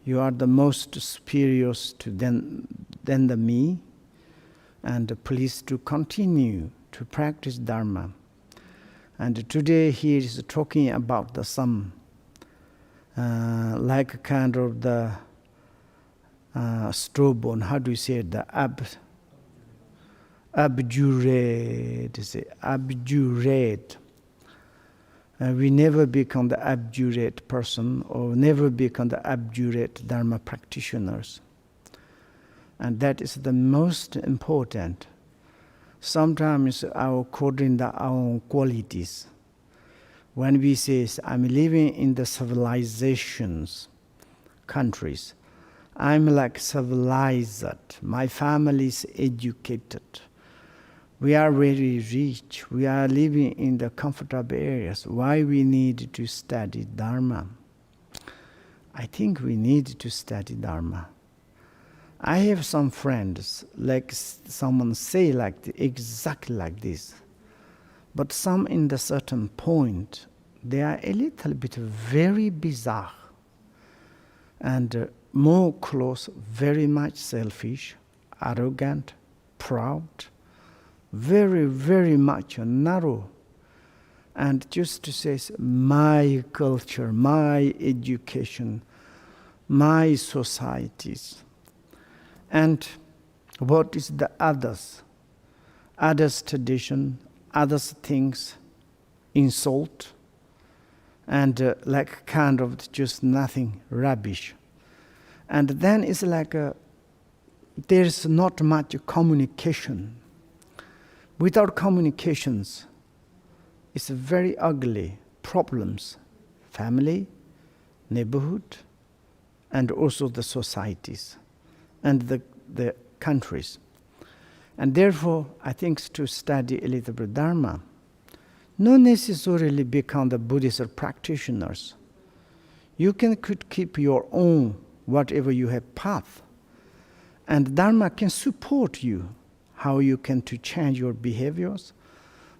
You are the most superior to than the me. And please to continue to practice Dharma. And today he is talking about the some like kind of the strawbone. How do you say it? The abjurate. We never become the abjurate person or never become the abjurate Dharma practitioners. And that is the most important. Sometimes according to our own qualities. When we say, I'm living in the civilizations, countries, I'm like civilized, my family is educated, we are very rich, we are living in the comfortable areas. Why we need to study Dharma? I think we need to study Dharma. I have some friends, like someone say exactly like this. But some in the certain point, they are a little bit very bizarre. And more close, very much selfish, arrogant, proud, very, very much narrow. And just to say, my culture, my education, my societies. And what is the others? Others' tradition, others' things, insult, and like kind of just nothing, rubbish. And then it's like there's not much communication. Without communications, it's very ugly problems, family, neighborhood, and also the societies and the countries. And therefore, I think to study a little bit Dharma, not necessarily become the Buddhist practitioners. You could keep your own, whatever you have path. And Dharma can support you, how you can to change your behaviors,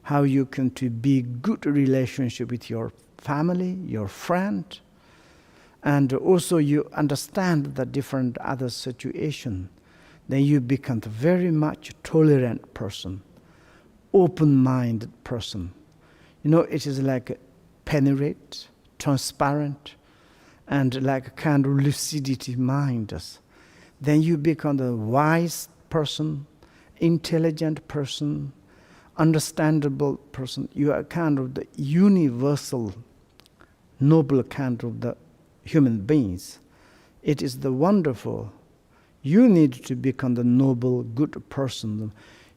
how you can to be good relationship with your family, your friend, and also you understand the different other situation. Then you become a very much tolerant person, open-minded person. You know, it is like penetrate, transparent, and like kind of lucidity mind. Then you become a wise person, intelligent person, understandable person. You are kind of the universal, noble kind of the human beings. It is the wonderful. You need to become the noble, good person.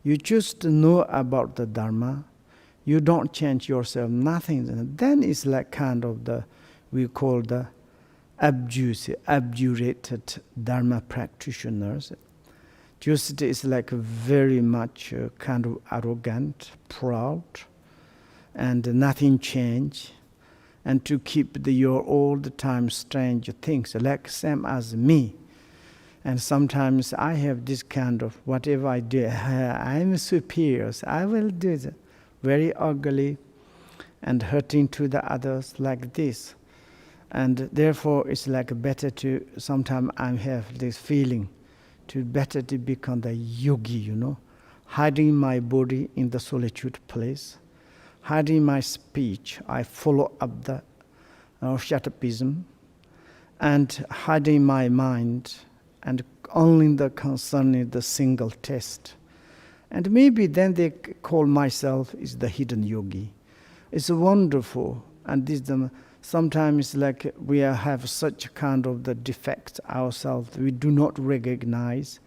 You just know about the Dharma. You don't change yourself, nothing. And then it's like kind of the, we call the abjurated Dharma practitioners. Just is like very much kind of arrogant, proud, and nothing change. And to keep your all the time strange things, like same as me. And sometimes I have this kind of, whatever I do, I'm superior, so I will do it. Very ugly and hurting to the others like this. And therefore it's like better to, sometimes I have this feeling, to better to become the yogi, you know, hiding my body in the solitude place, hiding my speech, I follow up the shatapism, and hiding my mind, and only the concerning the single test. And maybe then they call myself is the hidden yogi. It's wonderful, and this sometimes like we have such kind of the defects ourselves we do not recognize,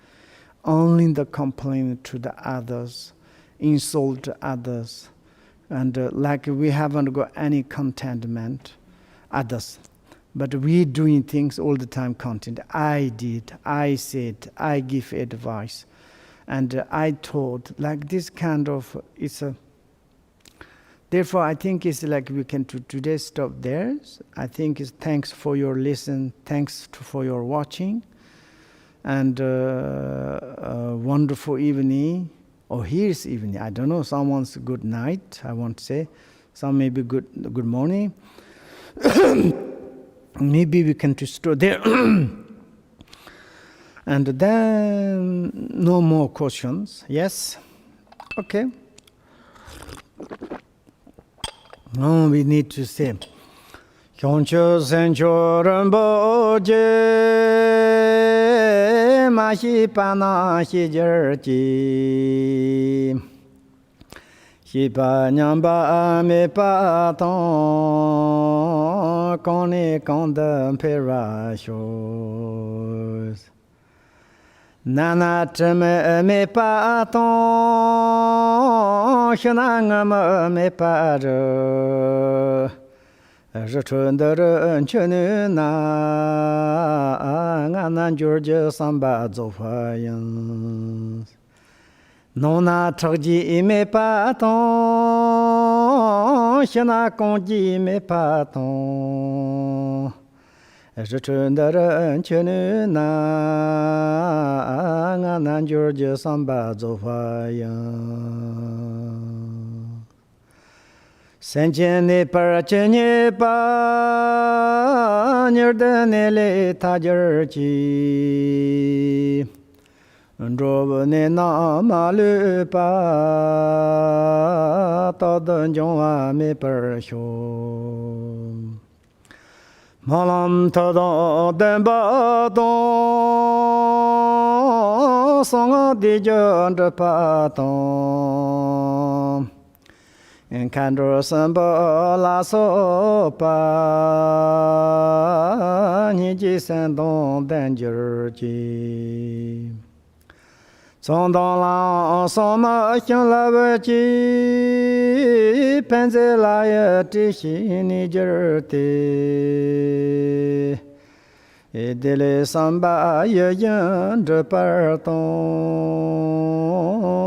only the complaint to the others, insult to others, and like we haven't got any contentment, others. But we doing things all the time content. I did, I said, I give advice, and I taught, like this kind of, it's a, therefore I think it's like we can today stop there. I think it's thanks for your listen, thanks for your watching, and a wonderful evening, or here's evening, I don't know, someone's good night, I want to say, some maybe good morning. Maybe we can just stop there. And then no more questions. Yes? Okay. No, we need to say Kyoncho Sencho Rinpoche Mahi Pana Hi Jerji Shipa nyamba me pa ton kone konda perashos. Nana treme me pa ton shananga me pa ro. Je chun de ren chenu na nan George samba zo fa yan. Nona Chokyi me pa ton, shana kongji me pa ton. Je chun de ren chenu na nan George samba zo fa yan. Senchen ne par chenye pa nyerde le tajer chi. Ndrob ne na ma le pa ta den jong a me par sho. Malam ta da den ba don song a di jan de pa ton. En kandro samba la so pa ni ji san don danger ji. Son dans la ensemble xiang la ve ji pen ze la ye ti xi ni jer te. Et de les samba ye yen de parton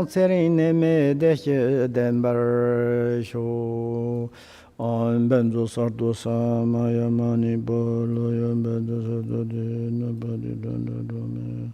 serine me de che dembar sho on benzo sardo sama yamani bolo yambenzo sardo de nobody don't do me